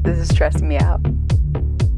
This is stressing me out.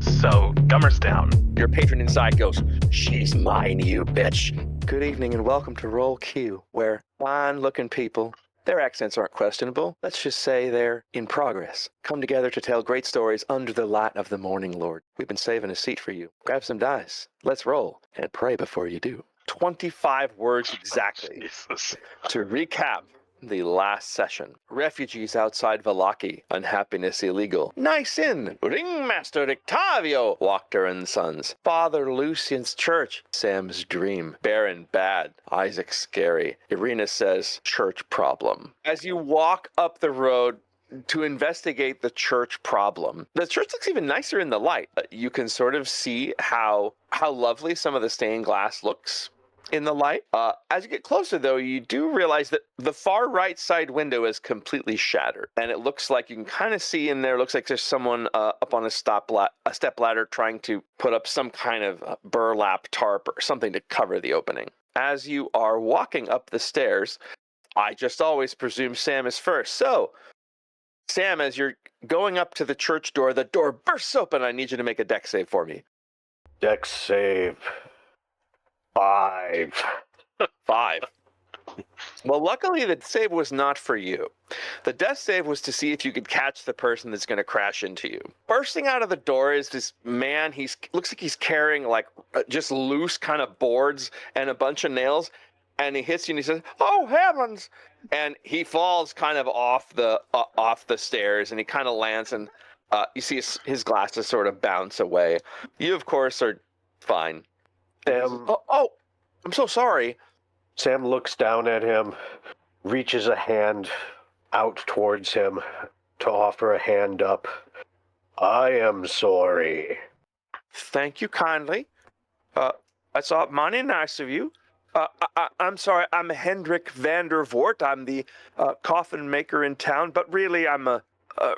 So, Gummer's down. Your patron inside goes, "She's mine, you bitch." Good evening and welcome to RollQ, where fine-looking people, their accents aren't questionable, let's just say they're in progress, come together to tell great stories under the light of the morning lord. We've been saving a seat for you. Grab some dice, let's roll, and pray before you do. 25 words exactly. Jesus. To recap the last session, refugees outside Vallaki, unhappiness illegal. Nice inn, ringmaster Octavio, Wachter and Sons, Father Lucian's church, Sam's dream, Baron bad, Isaac scary, Irina says church problem. As you walk up the road to investigate the church problem, the church looks even nicer in the light. You can sort of see how lovely some of the stained glass looks in the light. As you get closer, though, you do realize that the far right side window is completely shattered, and it looks like you can kind of see in there. Looks like there's someone up on a step ladder trying to put up some kind of burlap tarp or something to cover the opening. As you are walking up the stairs, I just always presume Sam is first. So, Sam, as you're going up to the church door, the door bursts open. I need you to make a dex save for me. Dex save. 5. 5. Well, luckily the save was not for you. The death save was to see if you could catch the person that's going to crash into you. Bursting out of the door is this man. Looks like he's carrying like just loose kind of boards and a bunch of nails. And he hits you and he says, "Oh heavens!" And he falls kind of off the stairs, and he kind of lands, and you see his glasses sort of bounce away. You, of course, are fine. Sam, I'm so sorry. Sam looks down at him, reaches a hand out towards him to offer a hand up. "I am sorry." Thank you kindly. That's mighty nice of you. I'm sorry, I'm Hendrik van der Voort. I'm the coffin maker in town, but really I'm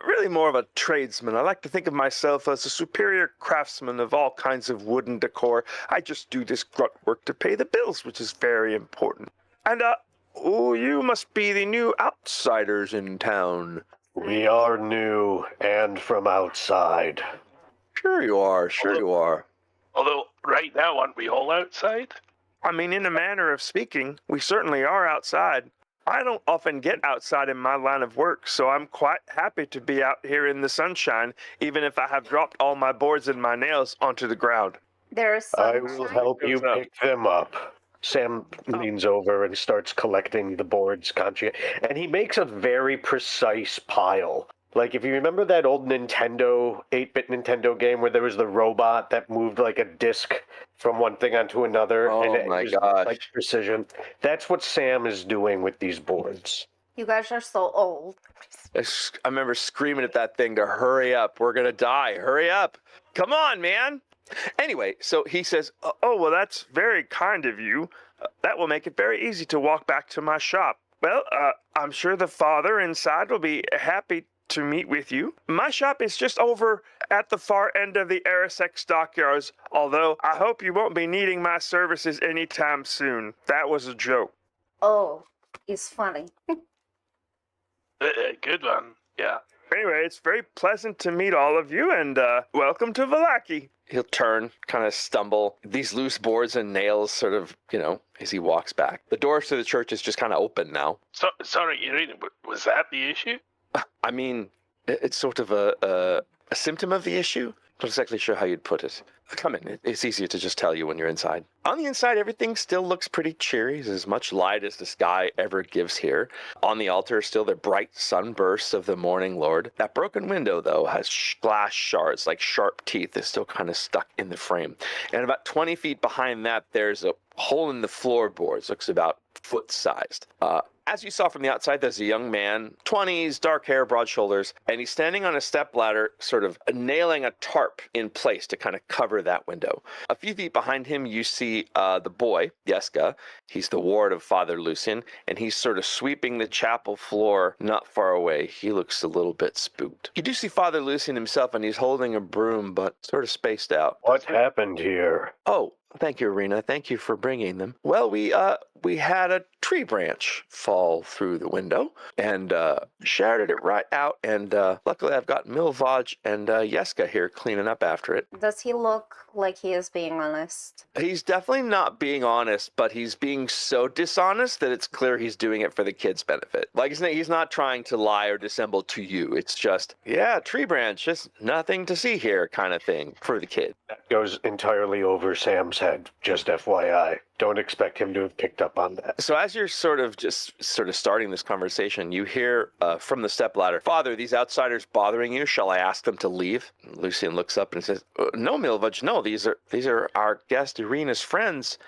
really more of a tradesman. I like to think of myself as a superior craftsman of all kinds of wooden decor. I just do this grunt work to pay the bills, which is very important. And, you must be the new outsiders in town. We are new and from outside. Sure you are. Although, right now, aren't we all outside? I mean, in a manner of speaking, we certainly are outside. I don't often get outside in my line of work, so I'm quite happy to be out here in the sunshine, even if I have dropped all my boards and my nails onto the ground. There's I will help you pick them up. Sam leans over and starts collecting the boards, and he makes a very precise pile. Like, if you remember that old Nintendo, 8-bit Nintendo game where there was the robot that moved like a disc from one thing onto another, and it was like precision. That's what Sam is doing with these boards. You guys are so old. I remember screaming at that thing to hurry up. We're going to die. Hurry up. Come on, man. Anyway, so he says, "Oh, well, that's very kind of you. That will make it very easy to walk back to my shop. Well, I'm sure the father inside will be happy to meet with you. My shop is just over at the far end of the Arisex dockyards, although I hope you won't be needing my services anytime soon. That was a joke." Oh, it's funny. Good one, yeah. Anyway, it's very pleasant to meet all of you, and welcome to Vallaki. He'll turn, kind of stumble. These loose boards and nails sort of, as he walks back. The doors to the church is just kind of open now. So, sorry, Irina, was that the issue? I mean, it's sort of a symptom of the issue. Not exactly sure how you'd put it. Come in. It's easier to just tell you when you're inside. On the inside, everything still looks pretty cheery. There's as much light as the sky ever gives here. On the altar, still the bright sunbursts of the morning lord. That broken window, though, has glass shards, like sharp teeth, is still kind of stuck in the frame. And about 20 feet behind that, there's a hole in the floorboards. Looks about foot-sized. As you saw from the outside, there's a young man, 20s, dark hair, broad shoulders, and he's standing on a stepladder, sort of nailing a tarp in place to kind of cover that window. A few feet behind him, you see the boy, Yeska. He's the ward of Father Lucian, and he's sort of sweeping the chapel floor not far away. He looks a little bit spooked. You do see Father Lucian himself, and he's holding a broom, but sort of spaced out. What happened here? Oh, Thank you, Irina. Thank you for bringing them. Well, we had a tree branch fall through the window and shattered it right out. And luckily, I've got Milvaj and Yeska here cleaning up after it. Does he look like he is being honest? He's definitely not being honest, but he's being so dishonest that it's clear he's doing it for the kid's benefit. Like, he's not trying to lie or dissemble to you. It's just, yeah, tree branch, just nothing to see here kind of thing for the kid. That goes entirely over Sam's head, just FYI. Don't expect him to have picked up on that. So as you're sort of starting this conversation, you hear from the stepladder, "Father, these outsiders bothering you? Shall I ask them to leave?" And Lucian looks up and says, "No, Milvaj, no. These are our guest Irina's friends,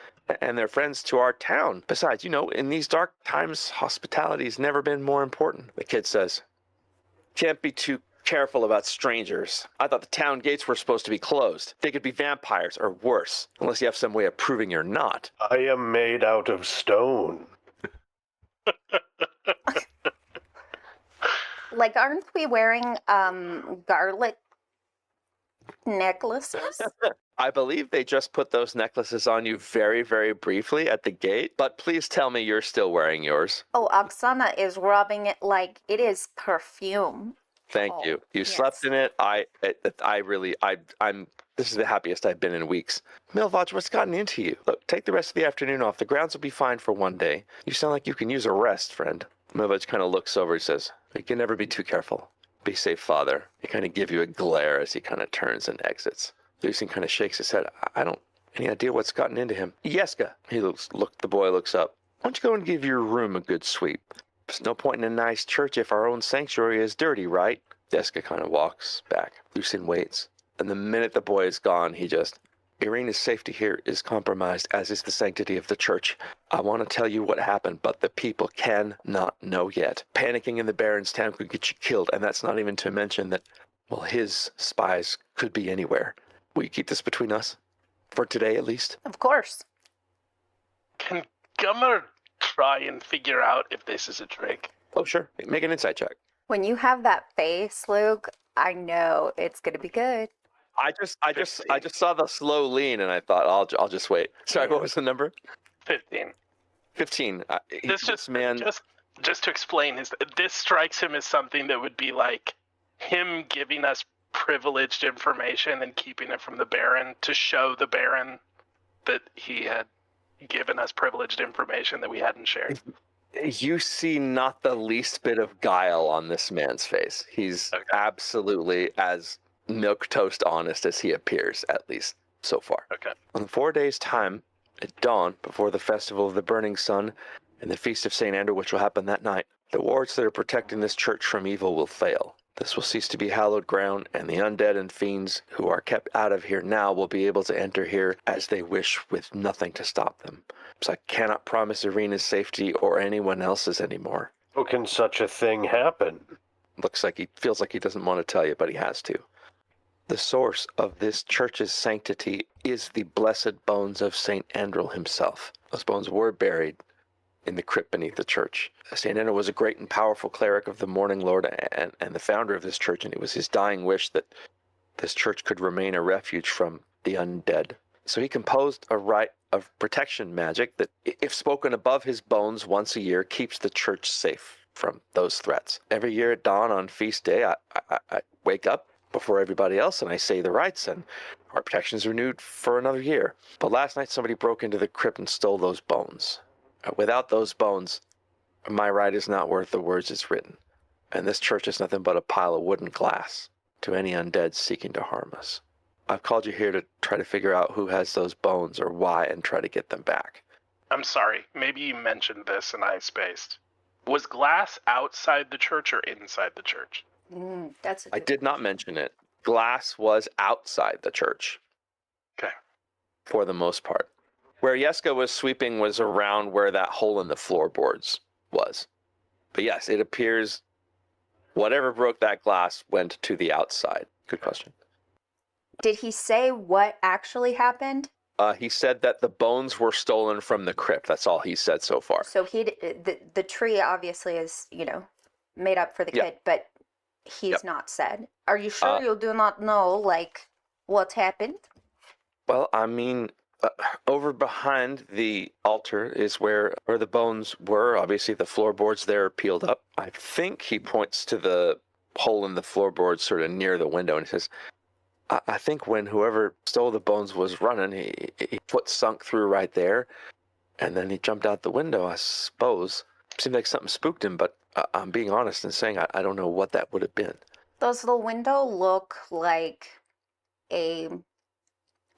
and they're friends to our town. Besides, in these dark times, hospitality's never been more important." The kid says, "Can't be too careful about strangers. I thought the town gates were supposed to be closed. They could be vampires or worse, unless you have some way of proving you're not." I am made out of stone. Like, aren't we wearing garlic necklaces? I believe they just put those necklaces on you very, very briefly at the gate, but please tell me you're still wearing yours. Oh, Oksana is rubbing it like it is perfume. Thank you. You yes. slept in it. This is the happiest I've been in weeks. Milvaj, what's gotten into you? Look, take the rest of the afternoon off. The grounds will be fine for one day. You sound like you can use a rest, friend. Milvaj kind of looks over and says, "You can never be too careful. Be safe, father." He kind of gives you a glare as he kind of turns and exits. Lucian kind of shakes his head. I don't any idea what's gotten into him. Yeska, the boy looks up. "Why don't you go and give your room a good sweep? There's no point in a nice church if our own sanctuary is dirty, right?" Yeska kind of walks back. Lucian waits. And the minute the boy is gone, Irina's safety here is compromised, as is the sanctity of the church. I want to tell you what happened, but the people cannot know yet. Panicking in the Baron's town could get you killed, and that's not even to mention that, well, his spies could be anywhere. Will you keep this between us? For today, at least? Of course. Can Gummer try and figure out if this is a trick? Oh, sure. Make an insight check. When you have that face, Luke, I know it's gonna be good. I just saw the slow lean, and I thought I'll just wait. Sorry, what was the number? 15. 15. Just to explain, this strikes him as something that would be like him giving us privileged information and keeping it from the Baron to show the Baron that he had given us privileged information that we hadn't shared. You see not the least bit of guile on this man's face. He's absolutely as milquetoast honest as he appears, at least so far. Okay. In 4 days' time, at dawn, before the festival of the burning sun and the feast of St. Andrew, which will happen that night, the wards that are protecting this church from evil will fail. This will cease to be hallowed ground, and the undead and fiends who are kept out of here now will be able to enter here as they wish, with nothing to stop them. So I cannot promise Irina's safety or anyone else's anymore. How can such a thing happen? Feels like he doesn't want to tell you, but he has to. The source of this church's sanctity is the blessed bones of St. Andrel himself. Those bones were buried in the crypt beneath the church. St. Andrel was a great and powerful cleric of the Morning Lord and the founder of this church, and it was his dying wish that this church could remain a refuge from the undead. So he composed a rite of protection magic that, if spoken above his bones once a year, keeps the church safe from those threats. Every year at dawn on feast day, I wake up before everybody else and I say the rites, and our protection is renewed for another year. But last night somebody broke into the crypt and stole those bones. Without those bones, my rite is not worth the words it's written, and this church is nothing but a pile of wood and glass to any undead seeking to harm us. I've called you here to try to figure out who has those bones or why and try to get them back. I'm sorry, maybe you mentioned this and I spaced. Was glass outside the church or inside the church? I did not mention it. Glass was outside the church. Okay. For the most part. Where Yeska was sweeping was around where that hole in the floorboards was. But yes, it appears whatever broke that glass went to the outside. Good question. Did he say what actually happened? He said that the bones were stolen from the crypt. That's all he said so far. So the tree obviously is, made up for the kid, but he's not said. Are you sure you do not know, what happened? Well, I mean, Over behind the altar is where the bones were. Obviously, the floorboards there are peeled up. I think he points to the hole in the floorboard sort of near the window, and he says, I think when whoever stole the bones was running, he foot sunk through right there, and then he jumped out the window, I suppose. Seemed like something spooked him, but I'm being honest and saying I don't know what that would have been. Does the window look like a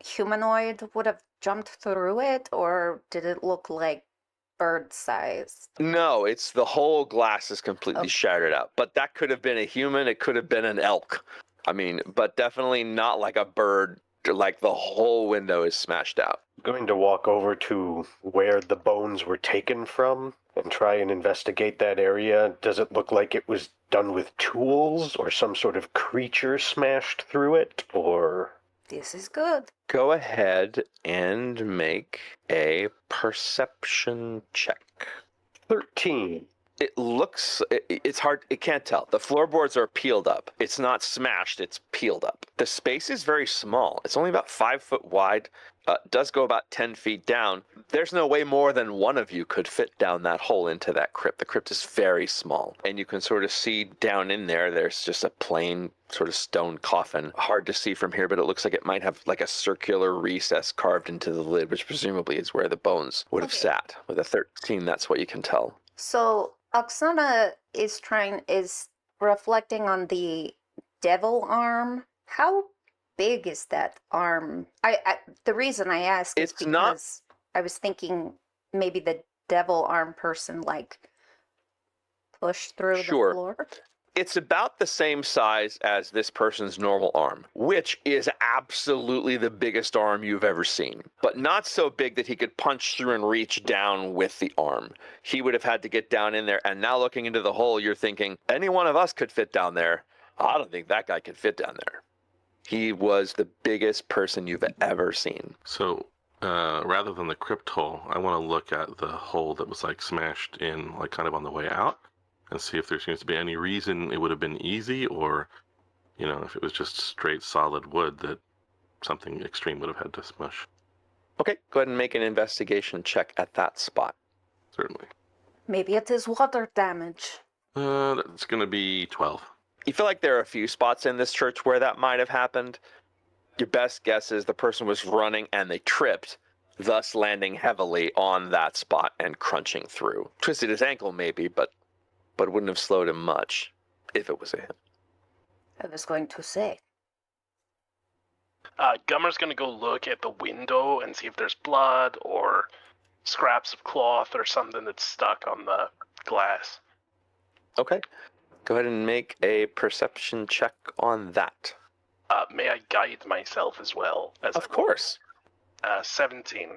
humanoid would have jumped through it, or did it look like bird size? No, it's the whole glass is completely shattered out. But that could have been a human. It could have been an elk. I mean, but definitely not like a bird. Like the whole window is smashed out. Going to walk over to where the bones were taken from and try and investigate that area. Does it look like it was done with tools or some sort of creature smashed through it, or... This is good. Go ahead and make a perception check. 13. It looks, it's hard, it can't tell. The floorboards are peeled up. It's not smashed, it's peeled up. The space is very small. It's only about 5 foot wide. Does go about 10 feet down. There's no way more than one of you could fit down that hole into that crypt. The crypt is very small. And you can sort of see down in there, there's just a plain sort of stone coffin. Hard to see from here, but it looks like it might have like a circular recess carved into the lid, which presumably is where the bones would have sat. With a 13, that's what you can tell. So Oksana is reflecting on the devil arm. How big is that arm? The reason I ask is because I was thinking maybe the devil arm person like pushed through the floor. It's about the same size as this person's normal arm, which is absolutely the biggest arm you've ever seen, but not so big that he could punch through and reach down with the arm. He would have had to get down in there, and now looking into the hole, you're thinking, any one of us could fit down there. I don't think that guy could fit down there. He was the biggest person you've ever seen. So, rather than the crypt hole, I want to look at the hole that was like smashed in, like kind of on the way out, and see if there seems to be any reason it would have been easy, or, you know, if it was just straight solid wood that something extreme would have had to smush. Okay, go ahead and make an investigation check at that spot. Certainly. Maybe it is water damage. That's going to be 12. You feel like there are a few spots in this church where that might have happened. Your best guess is the person was running and they tripped, thus landing heavily on that spot and crunching through. Twisted his ankle maybe, but it wouldn't have slowed him much if it was a him. I was going to say. Gummer's going to go look at the window and see if there's blood or scraps of cloth or something that's stuck on the glass. Okay. Go ahead and make a perception check on that. May I guide myself as well? Of course. 17.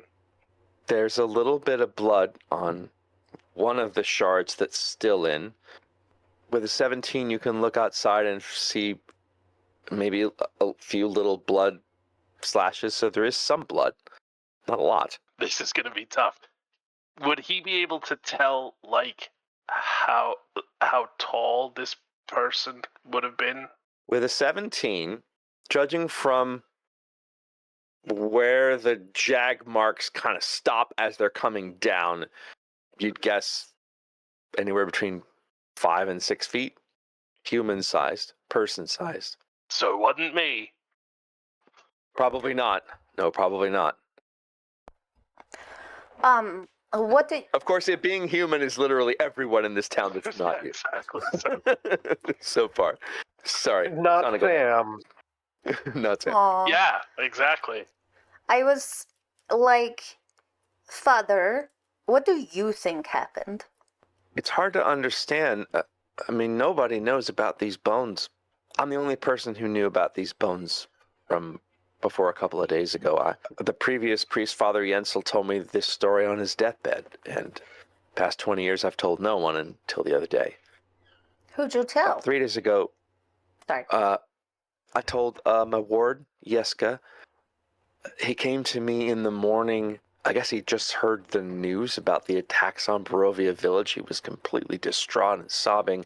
There's a little bit of blood on one of the shards that's still in. With a 17, you can look outside and see maybe a few little blood slashes, so there is some blood. Not a lot. This is going to be tough. Would he be able to tell, like, how tall this person would have been? With a 17, judging from where the jag marks kind of stop as they're coming down, you'd guess anywhere between 5 and 6 feet. Human-sized, person-sized. So it wasn't me. Probably not. No, probably not. What did... Of course, it being human is literally everyone in this town that's not you. Exactly. So far. Sorry. Not Sam. Not Sam. Aww. Yeah, exactly. I was like, Father, what do you think happened? It's hard to understand. I mean, nobody knows about these bones. I'm the only person who knew about these bones from before a couple of days ago. The previous priest, Father Jensel, told me this story on his deathbed, and past 20 years I've told no one until the other day. Who'd you tell? 3 days ago, Sorry. I told my ward, Jeska. He came to me in the morning. I guess he just heard the news about the attacks on Barovia village. He was completely distraught and sobbing.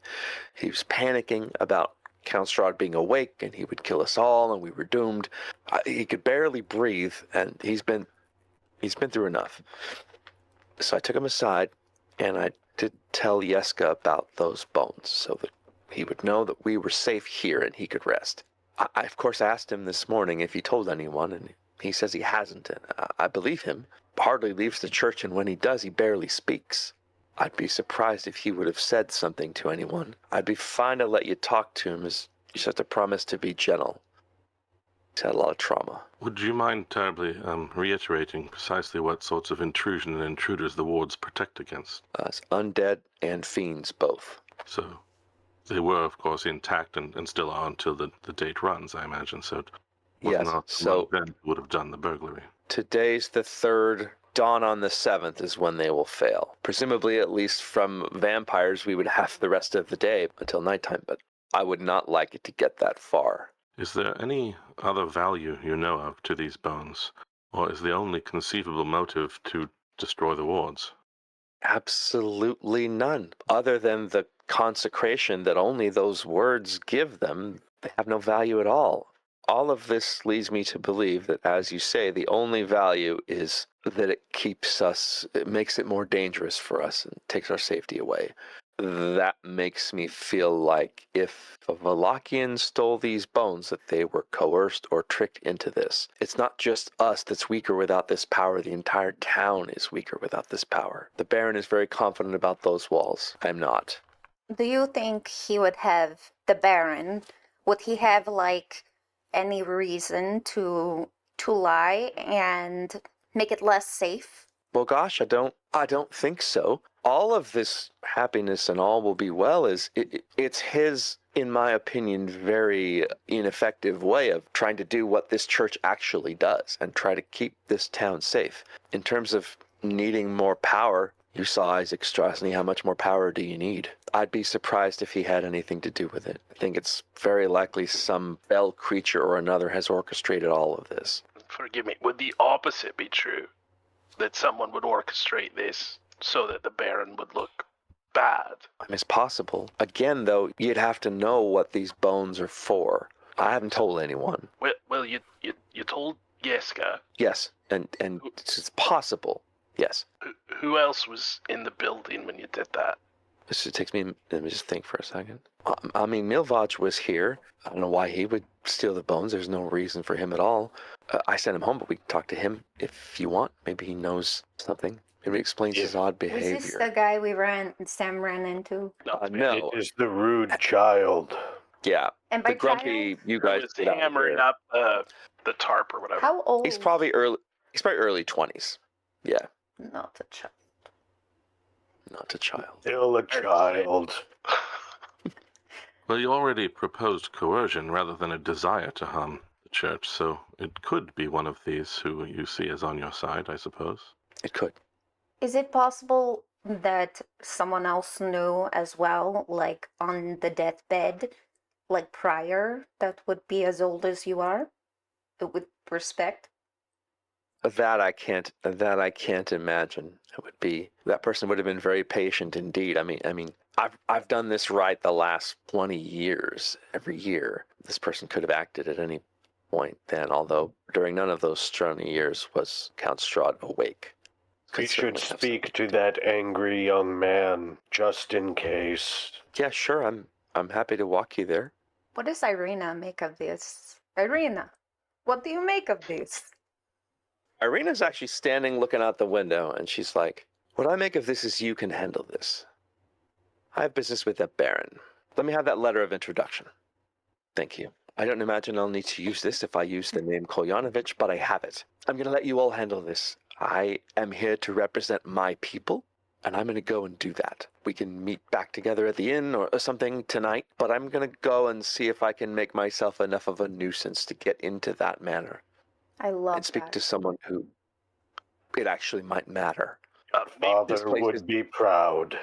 He was panicking about Count Strahd being awake, and he would kill us all, and we were doomed. He could barely breathe, and he's been He's been through enough. So I took him aside, and I did tell Yeska about those bones, so that he would know that we were safe here and he could rest. I of course, asked him this morning if he told anyone, and he says he hasn't, and I believe him. Hardly leaves the church, and when he does, he barely speaks. I'd be surprised if he would have said something to anyone. I'd be fine to let you talk to him, as you just have to promise to be gentle. He's had a lot of trauma. Would you mind terribly reiterating precisely what sorts of intrusion and intruders the wards protect against? It's undead and fiends both. So they were, of course, intact and still are until the date runs, I imagine. So it was Yes, not so then would have done the burglary. today's the 3rd. Dawn on the 7th is when they will fail. Presumably, at least from vampires, we would have the rest of the day until nighttime, but I would not like it to get that far. Is there any other value you know of to these bones, or is the only conceivable motive to destroy the wards? Absolutely none. Other than the consecration that only those words give them, they have no value at all. All of this leads me to believe that, as you say, the only value is that it makes it more dangerous for us and takes our safety away. That makes me feel like if a Vallakian stole these bones, that they were coerced or tricked into this. It's not just us that's weaker without this power. The entire town is weaker without this power. The Baron is very confident about those walls. I'm not. Do you think he would have, the Baron, would he have, like, any reason to lie and make it less safe? Well, gosh, I don't think so. All of this happiness and all will be well it's his, in my opinion, very ineffective way of trying to do what this church actually does and try to keep this town safe. In terms of needing more power, you saw Isaac Strasny. How much more power do you need? I'd be surprised if he had anything to do with it. I think it's very likely some fell creature or another has orchestrated all of this. Forgive me, would the opposite be true? That someone would orchestrate this so that the Baron would look bad? I mean, it's possible. Again, though, you'd have to know what these bones are for. I haven't told anyone. Well, you told Yeska. Yes, and it's possible. Yes. Who else was in the building when you did that? This takes me. Let me just think for a second. I mean, Milvaj was here. I don't know why he would steal the bones. There's no reason for him at all. I sent him home, but we can talk to him if you want. Maybe he knows something. Maybe it explains his odd behavior. Was this the guy Sam ran into? No. It is the rude child. Yeah. And by the grumpy, child, you guys was hammering up the tarp or whatever. how old? He's probably early 20s. Yeah. Not a child. Not a child. Still a child. Well, you already proposed coercion rather than a desire to harm the church, so it could be one of these who you see as on your side, I suppose. It could. Is it possible that someone else knew as well, like on the deathbed, like prior, that would be as old as you are, with respect? That I can't imagine. It would be, that person would have been very patient indeed. I mean, I've done this right the last 20 years. Every year, this person could have acted at any point then, although during none of those 20 years was Count Strahd awake. We should speak to that angry young man, just in case. Yeah, sure. I'm happy to walk you there. What does Irina make of this? Irina, what do you make of this? Irina's actually standing looking out the window, and she's like, what I make of this is you can handle this. I have business with the Baron. Let me have that letter of introduction. Thank you. I don't imagine I'll need to use this if I use the name Kolyanovich, but I have it. I'm going to let you all handle this. I am here to represent my people, and I'm going to go and do that. We can meet back together at the inn or something tonight, but I'm going to go and see if I can make myself enough of a nuisance to get into that manor. I love and speak that. to someone who it actually might matter. Father would be proud.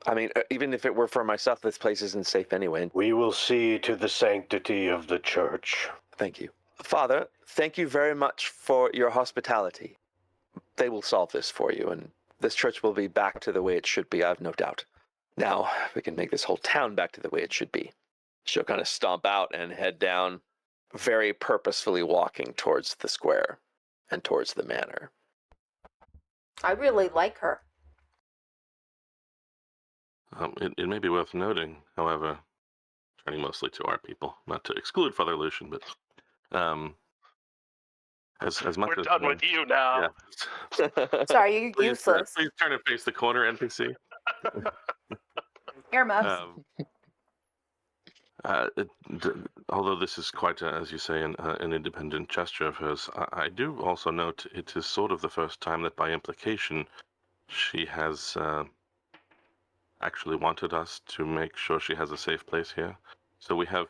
I mean, even if it were for myself, this place isn't safe anyway. We will see to the sanctity of the church. Thank you. Father, thank you very much for your hospitality. They will solve this for you, and this church will be back to the way it should be, I have no doubt. Now, we can make this whole town back to the way it should be. She'll kind of stomp out and head down, very purposefully walking towards the square and towards the manor. I really like her. It may be worth noting, however, turning mostly to our people, not to exclude Father Lucian, but as much We're as done with you now. yeah. Sorry, you're Please useless. please turn and face the corner, NPC. Earmuffs. Although this is quite, as you say, an independent gesture of hers, I do also note it is sort of the first time that, by implication, she has actually wanted us to make sure she has a safe place here. So we have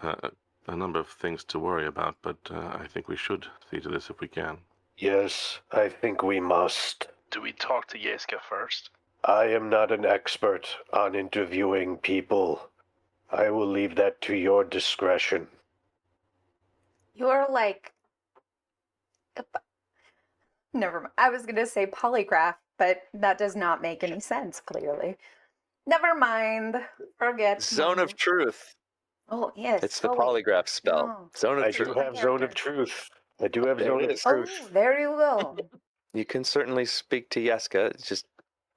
a number of things to worry about, but I think we should see to this if we can. Yes, I think we must. Do we talk to Yeska first? I am not an expert on interviewing people. I will leave that to your discretion. You're like... Never mind. I was going to say polygraph, but that does not make any sense, clearly. Never mind. Forget. Zone of truth. Oh, yes. It's the polygraph spell. No. Zone of I truth. do have Zone of Truth. I do have Zone of Oh, Truth. there you go. You can certainly speak to Yeska. It's just,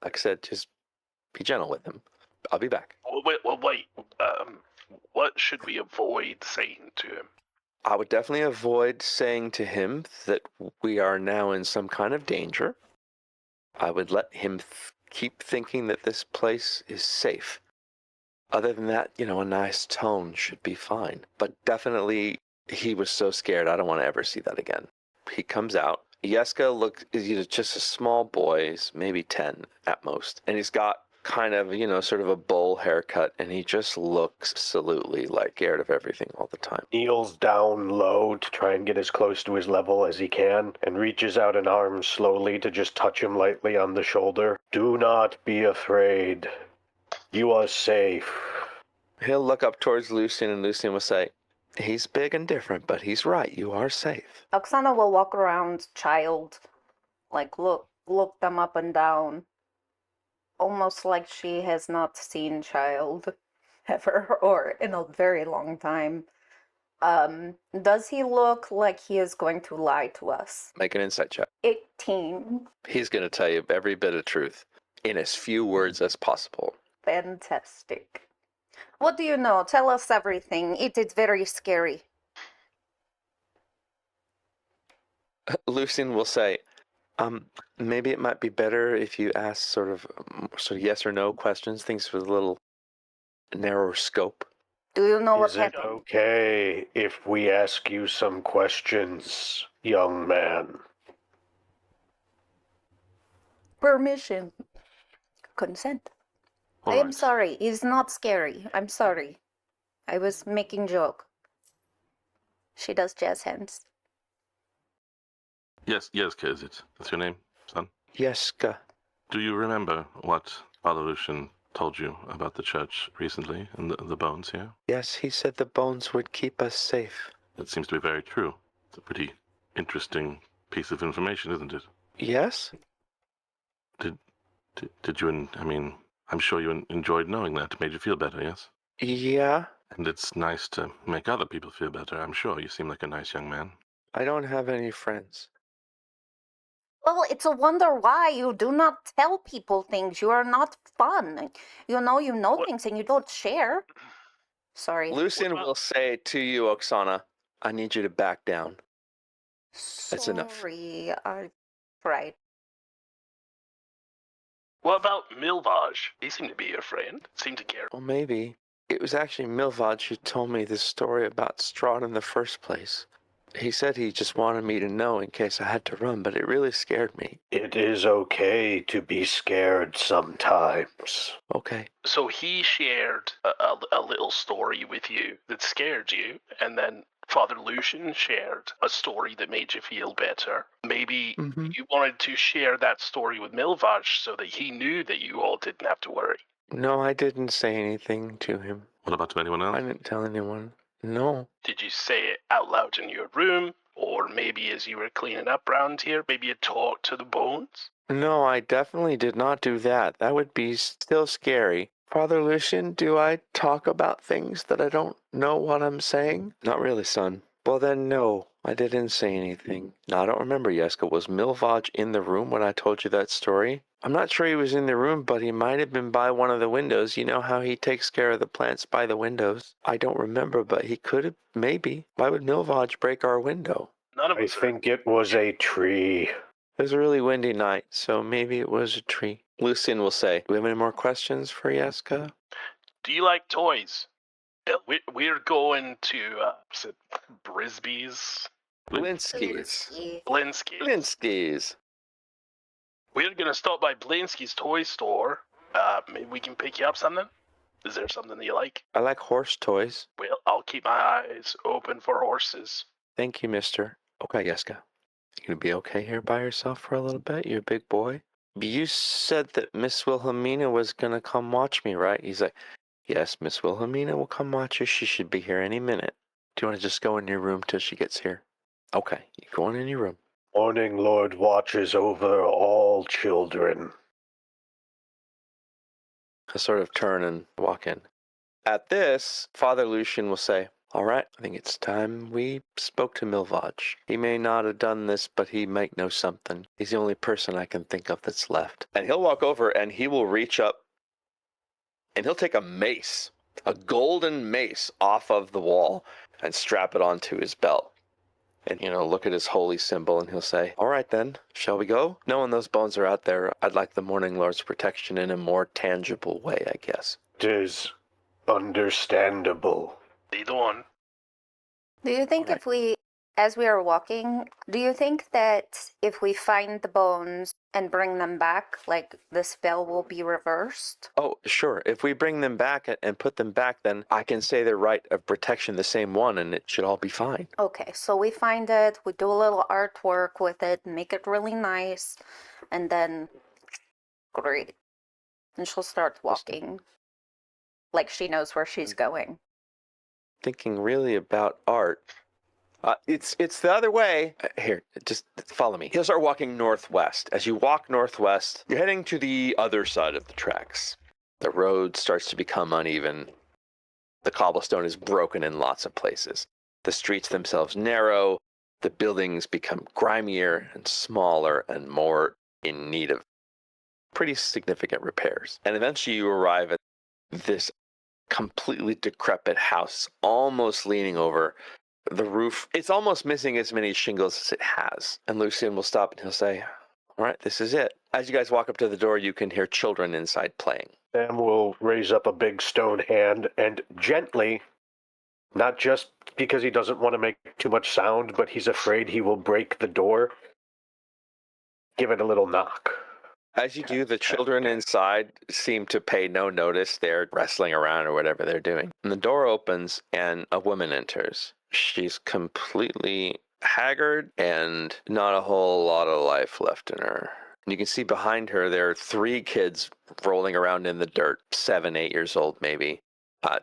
like I said, just be gentle with him. I'll be back. Wait. What should we avoid saying to him? I would definitely avoid saying to him that we are now in some kind of danger. I would let him keep thinking that this place is safe. Other than that, a nice tone should be fine. But definitely, he was so scared. I don't want to ever see that again. He comes out. Yeska is just a small boy. He's maybe 10 at most. And he's got kind of, sort of a bowl haircut. And he just looks absolutely like scared of everything all the time. Kneels down low to try and get as close to his level as he can, and reaches out an arm slowly to just touch him lightly on the shoulder. Do not be afraid. You are safe. He'll look up towards Lucian, and Lucian will say, he's big and different, but he's right. You are safe. Oksana will walk around child, like look them up and down, almost like she has not seen child ever or in a very long time. Does he look like he is going to lie to us? Make an insight check. 18. He's going to tell you every bit of truth in as few words as possible. Fantastic. What do you know? Tell us everything. It is very scary. Lucian will say, maybe it might be better if you ask sort of yes or no questions, things with a little narrower scope. Do you know what Is it happened? okay if we ask you some questions, young man? Permission. Consent. I am sorry. It's not scary. I'm sorry. I was making joke. She does jazz hands. Yes, Yeska, is it? That's your name, son? Yeska. Do you remember what Father Lucian told you about the church recently and the bones here? Yes, he said the bones would keep us safe. That seems to be very true. It's a pretty interesting piece of information, isn't it? Yes? Did you, I'm sure you enjoyed knowing that. It made you feel better, yes? Yeah. And it's nice to make other people feel better, I'm sure. You seem like a nice young man. I don't have any friends. Well, it's a wonder why you do not tell people things. You are not fun. You know things and you don't share. Sorry. Lucian will say to you, Oksana, I need you to back down. That's enough. Sorry. Right. What about Milvaj? He seemed to be your friend. Seemed to care. Well, maybe. It was actually Milvaj who told me this story about Strahd in the first place. He said he just wanted me to know in case I had to run, but it really scared me. It is okay to be scared sometimes. Okay. So he shared a little story with you that scared you, and then Father Lucian shared a story that made you feel better. Maybe you wanted to share that story with Milvaj so that he knew that you all didn't have to worry. No, I didn't say anything to him. What about to anyone else? I didn't tell anyone. No. Did you say it out loud in your room? Or maybe as you were cleaning up around here, maybe you talked to the bones? No, I definitely did not do that. That would be still scary. Father Lucian, do I talk about things that I don't know what I'm saying? Not really, son. Well then, no, I didn't say anything. No, I don't remember, Yeska. Was Milvaj in the room when I told you that story? I'm not sure he was in the room, but he might have been by one of the windows. You know how he takes care of the plants by the windows? I don't remember, but he could have, maybe. Why would Milvaj break our window? None of I us are. think it was a tree. It was a really windy night, so maybe it was a tree. Lucian will say, do we have any more questions for Yeska? Do you like toys? Yeah, we're going to, is it Brisby's? Blinsky's. Blinsky's. Blinsky's. We're going to stop by Blinsky's toy store. Maybe we can pick you up something? Is there something that you like? I like horse toys. Well, I'll keep my eyes open for horses. Thank you, mister. Okay, Yeska. You gonna be okay here by yourself for a little bit? You're a big boy. You said that Miss Wilhelmina was gonna come watch me, right? He's like, yes, Miss Wilhelmina will come watch you. She should be here any minute. Do you want to just go in your room till she gets here? Okay, you go on in your room. Morning Lord watches over all children. I sort of turn and walk in. At this, Father Lucian will say, all right, I think it's time we spoke to Milvaj. He may not have done this, but he might know something. He's the only person I can think of that's left. And he'll walk over and he will reach up and he'll take a mace, a golden mace off of the wall and strap it onto his belt. And, look at his holy symbol and he'll say, all right then, shall we go? Knowing those bones are out there, I'd like the Morning Lord's protection in a more tangible way, I guess. It is understandable. Lead on. Do you think Right. if we, as we are walking, do you think that if we find the bones and bring them back, like the spell will be reversed? Oh, sure. If we bring them back and put them back, then I can say they're right of protection, the same one, and it should all be fine. Okay, so we find it, we do a little artwork with it, make it really nice, and then, great. And she'll start walking like she knows where she's going. Thinking really about art. It's the other way. Here, just follow me. He'll start walking northwest. As you walk northwest, you're heading to the other side of the tracks. The road starts to become uneven. The cobblestone is broken in lots of places. The streets themselves narrow. The buildings become grimier and smaller and more in need of pretty significant repairs. And eventually you arrive at this completely decrepit house, almost leaning over. The roof, it's almost missing as many shingles as it has. And Lucian will stop and he'll say, all right, this is it. As you guys walk up to the door, you can hear children inside playing. Sam will raise up a big stone hand and gently, not just because he doesn't want to make too much sound, but he's afraid he will break the door, give it a little knock. As you do, the children inside seem to pay no notice. They're wrestling around or whatever they're doing. And the door opens and a woman enters. She's completely haggard and not a whole lot of life left in her. And you can see behind her there are 3 kids rolling around in the dirt, 7, 8 years old maybe.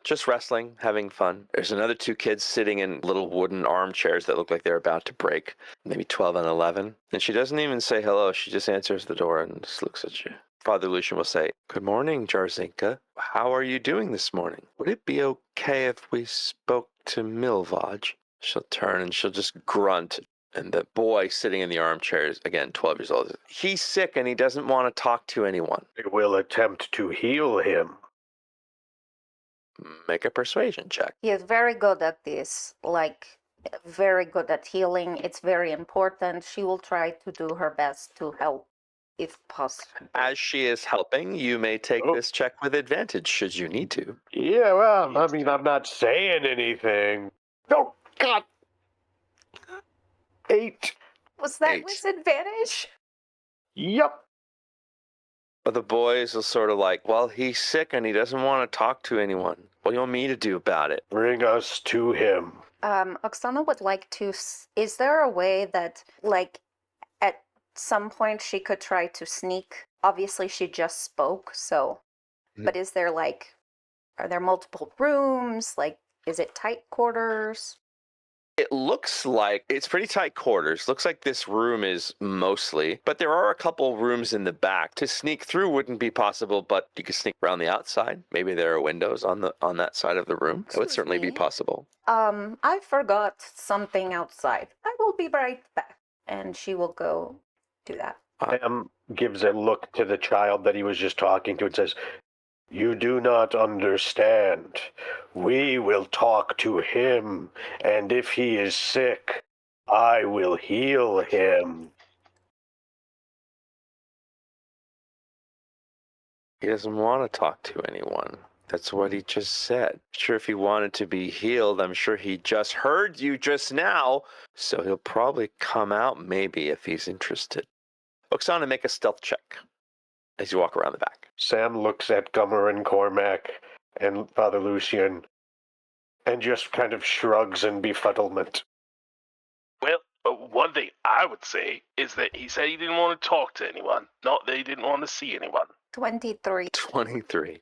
Just wrestling, having fun. There's another 2 kids sitting in little wooden armchairs that look like they're about to break, maybe 12 and 11. And she doesn't even say hello. She just answers the door and just looks at you. Father Lucian will say, good morning, Jarzinka. How are you doing this morning? Would it be okay if we spoke to Milvaj? She'll turn and she'll just grunt. And the boy sitting in the armchair is, again, 12 years old. He's sick and he doesn't want to talk to anyone. We will attempt to heal him. Make a persuasion check. He is very good at this, like, very good at healing. It's very important. She will try to do her best to help, if possible. As she is helping, you may take this check with advantage, should you need to. Yeah, well, I mean, I'm not saying anything. Oh, God. 8. Was that 8. with advantage? Yup. But the boys will sort of like, well, he's sick and he doesn't want to talk to anyone. What do you want me to do about it? Bring us to him. Oksana would like to, is there a way that, like, at some point she could try to sneak? Obviously she just spoke, so, but is there, like, are there multiple rooms? Like, is it tight quarters? It looks like it's pretty tight quarters. Looks like this room is mostly, but there are a couple rooms in the back. To sneak through wouldn't be possible, but you could sneak around the outside. Maybe there are windows on that side of the room. That would Excuse certainly be me. possible. I forgot something outside. I will be right back. And she will go do that. Sam gives a look to the child that he was just talking to and says, "You do not understand. We will talk to him, and if he is sick, I will heal him." He doesn't want to talk to anyone. That's what he just said. Sure, if he wanted to be healed, I'm sure he just heard you just now, so he'll probably come out maybe if he's interested. Oksana, make a stealth check as you walk around the back. Sam looks at Gummer and Cormac and Father Lucian and just kind of shrugs in befuddlement. Well, one thing I would say is that he said he didn't want to talk to anyone, not that he didn't want to see anyone. 23. 23.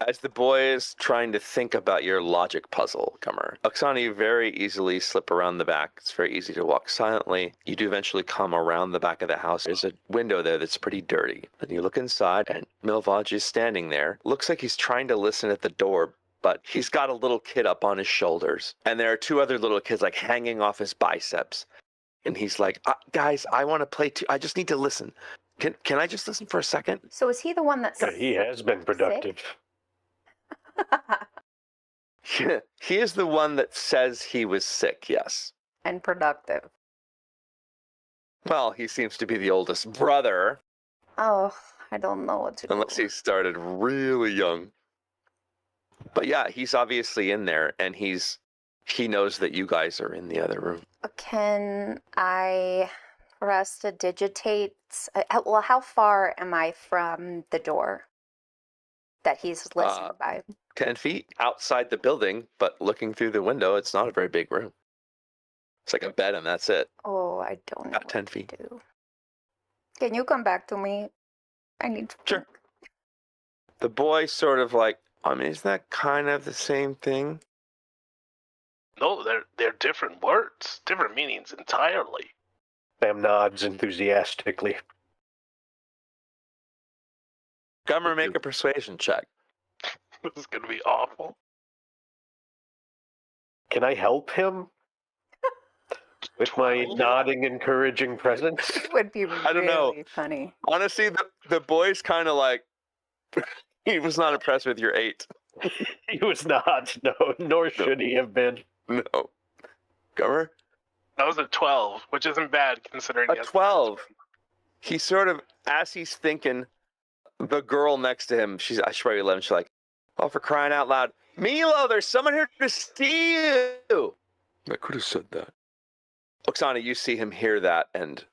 As the boy is trying to think about your logic puzzle, Gummer, Oksana, you very easily slip around the back. It's very easy to walk silently. You do eventually come around the back of the house. There's a window there that's pretty dirty. And you look inside, and Milvaj is standing there. Looks like he's trying to listen at the door, but he's got a little kid up on his shoulders. And there are two other little kids, like, hanging off his biceps. And he's like, guys, I want to play too. I just need to listen. Can I just listen for a second? So is he the one that's He has been productive. He is the one that says he was sick, yes. and productive? Well, he seems to be the oldest brother, Oh, I don't know what to do. unless he started really young. But yeah, he's obviously in there, and he knows that you guys are in the other room. Can I prestidigitate? Well, how far am I from the door that he's listening by? 10 feet outside the building, but looking through the window, it's not a very big room. It's like a bed, and that's it. Oh, I don't know About what 10 to feet. do. Can you come back to me? I need to Sure. The boy sort of like, isn't that kind of the same thing? No, they're different words, different meanings entirely. Sam nods enthusiastically. Gummer, make a persuasion check. This is going to be awful. Can I help him? With my nodding, encouraging presence? It would be really I don't know. funny. Honestly, the boy's kind of like, he was not impressed with your 8. He was not, no, nor should he have been. No. Gummer? That was a 12, which isn't bad considering A he has 12. He sort of, as he's thinking, the girl next to him, she's probably 11, she's like, oh, for crying out loud, Milo, there's someone here to see you. I could have said that. Oksana, you see him hear that, and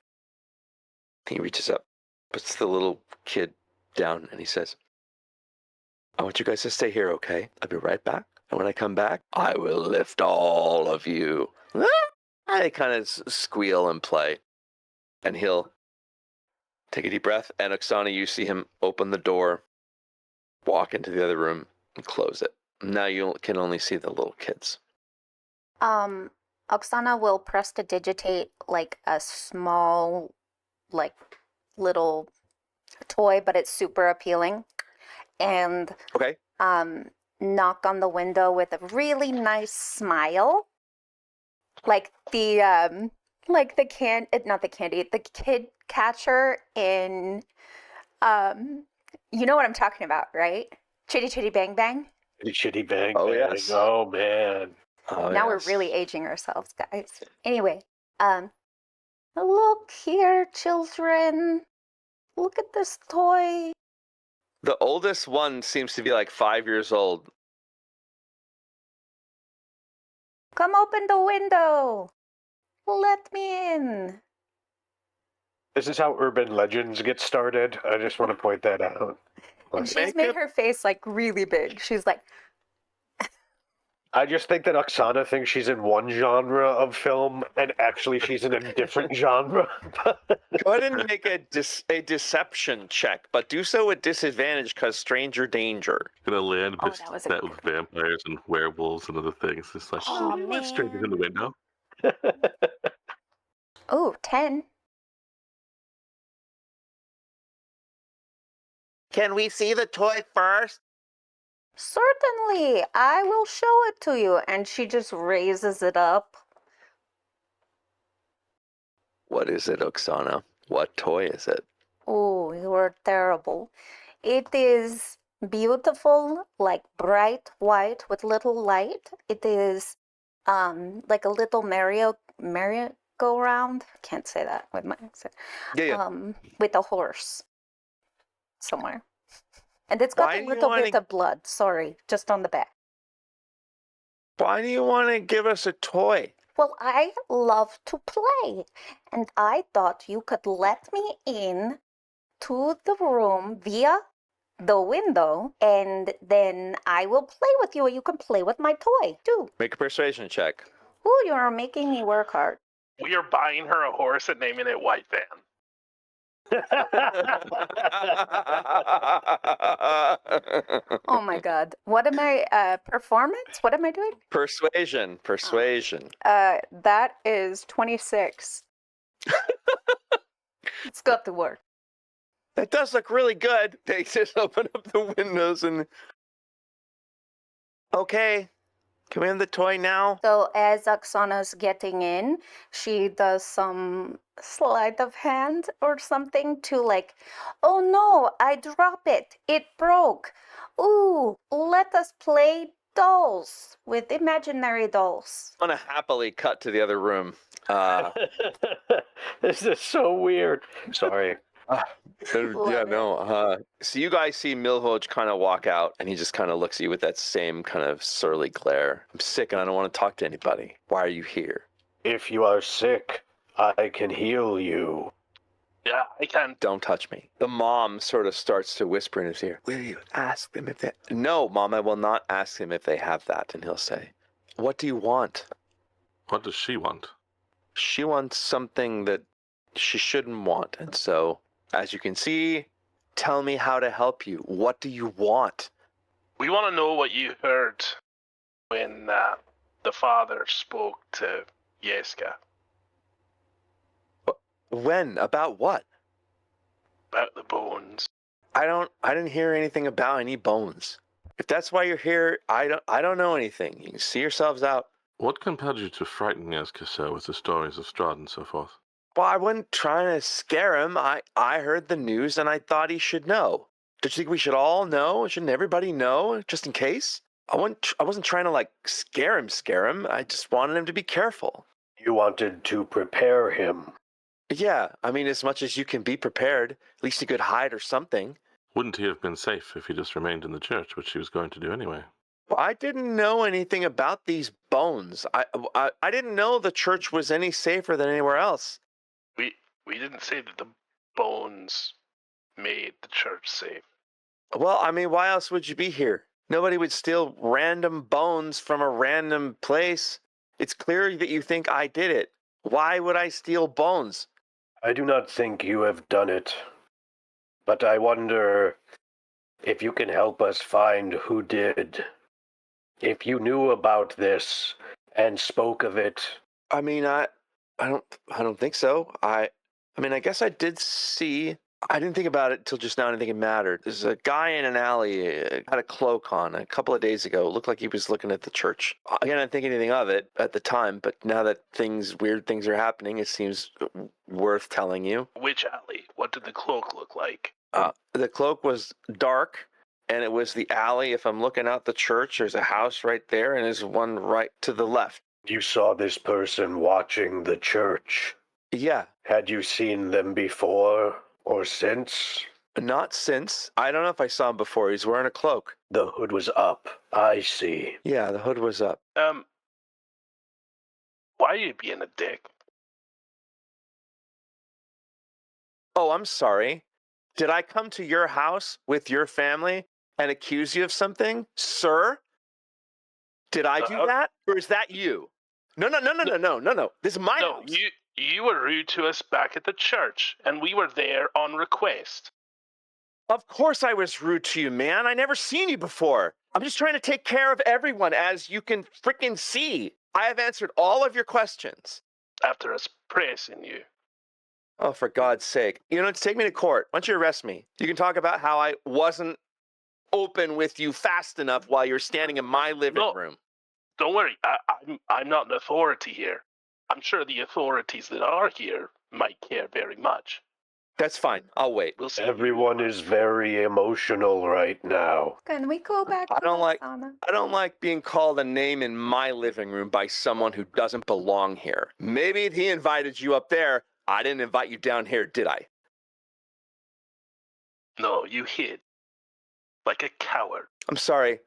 he reaches up, puts the little kid down, and he says, I want you guys to stay here, okay? I'll be right back. And when I come back, I will lift all of you. They kind of squeal and play. And he'll take a deep breath, and Oksana, you see him open the door, walk into the other room, and close it. Now you can only see the little kids. Oksana will prestidigitate like a small, like little toy, but it's super appealing, and Okay. knock on the window with a really nice smile, like the not the candy, the kid catcher in you know what I'm talking about, right? Chitty Chitty Bang Bang. Chitty bang Oh, bang. yes. Oh, man. Oh, Now yes. we're really aging ourselves, guys. Anyway, look here, children. Look at this toy. The oldest one seems to be like 5 years old. Come open the window. Let me in. This is how urban legends get started. I just want to point that out. And she's made her face like really big. She's like, I just think that Oksana thinks she's in one genre of film, and actually she's in a different genre. Go ahead and make a deception check, but do so with disadvantage because stranger danger. Gonna land Oh, that was a set with vampires and werewolves and other things. It's like, Oh, let strangers in the man. window. Oh, 10. Can we see the toy first? Certainly, I will show it to you. And she just raises it up. What is it, Oksana? What toy is it? Oh, you are terrible. It is beautiful, like bright white with little light. It is like a little merry-go-round. Can't say that with my accent. Yeah. With a horse somewhere. And it's got Why a do you little bit wanna- of blood, sorry, just on the back. Why do you want to give us a toy? Well, I love to play, and I thought you could let me in to the room via the window, and then I will play with you, and you can play with my toy too. Make a persuasion check. Ooh, you're making me work hard. We are buying her a horse and naming it White Van. Oh my God. What am I, performance? What am I doing? Persuasion. That is 26. It's got to work. That does look really good. They just open up the windows and... Okay. Can we have the toy now? So as Oksana's getting in, she does some sleight of hand or something to like, oh no, I drop it. It broke. Ooh, let us play dolls with imaginary dolls. I'm going to happily cut to the other room. This is so weird. Sorry. So you guys see Milvoj kind of walk out, and he just kind of looks at you with that same kind of surly glare. I'm sick, and I don't want to talk to anybody. Why are you here? If you are sick, I can heal you. Yeah, I can. Don't touch me. The mom sort of starts to whisper in his ear. Will you ask them if they... No, Mom, I will not ask him if they have that. And he'll say, what do you want? What does she want? She wants something that she shouldn't want, and so... As you can see, tell me how to help you. What do you want? We want to know what you heard when the father spoke to Yeska. When? About what? About the bones. I didn't hear anything about any bones. If that's why you're here, I don't know anything. You can see yourselves out. What compelled you to frighten Yeska so with the stories of Strahd and so forth? Well, I wasn't trying to scare him. I heard the news and I thought he should know. Don't you think we should all know? Shouldn't everybody know, just in case? I wasn't trying to, like, scare him. I just wanted him to be careful. You wanted to prepare him. Yeah, I mean, as much as you can be prepared, at least he could hide or something. Wouldn't he have been safe if he just remained in the church, which he was going to do anyway? Well, I didn't know anything about these bones. I didn't know the church was any safer than anywhere else. We didn't say that the bones made the church safe. Well, I mean, why else would you be here? Nobody would steal random bones from a random place. It's clear that you think I did it. Why would I steal bones? I do not think you have done it. But I wonder if you can help us find who did. If you knew about this and spoke of it. I mean, I don't think so. I mean, I guess I did see... I didn't think about it till just now. I didn't think it mattered. There's a guy in an alley, had a cloak on a couple of days ago. It looked like he was looking at the church. Again, I didn't think anything of it at the time, but now that weird things are happening, it seems worth telling you. Which alley? What did the cloak look like? The cloak was dark, and it was the alley. If I'm looking out the church, there's a house right there, and there's one right to the left. You saw this person watching the church. Yeah. Had you seen them before or since? Not since. I don't know if I saw him before. He's wearing a cloak. The hood was up. I see. Yeah, the hood was up. Why are you being a dick? Oh, I'm sorry. Did I come to your house with your family and accuse you of something, sir? Did I do that? Or is that you? No. This is my No, house. you were rude to us back at the church, and we were there on request. Of course I was rude to you, man. I never seen you before. I'm just trying to take care of everyone, as you can freaking see. I have answered all of your questions. After us praising you. Oh, for God's sake. You know, take me to court. Why don't you arrest me? You can talk about how I wasn't open with you fast enough while you're standing in my living room. Don't worry. I'm not an authority here. I'm sure the authorities that are here might care very much. That's fine. I'll wait. We'll see. Everyone is very emotional right now. Can we go back to I don't Oksana? I don't like being called a name in my living room by someone who doesn't belong here. Maybe he invited you up there. I didn't invite you down here, did I? No, you hid. Like a coward. I'm sorry.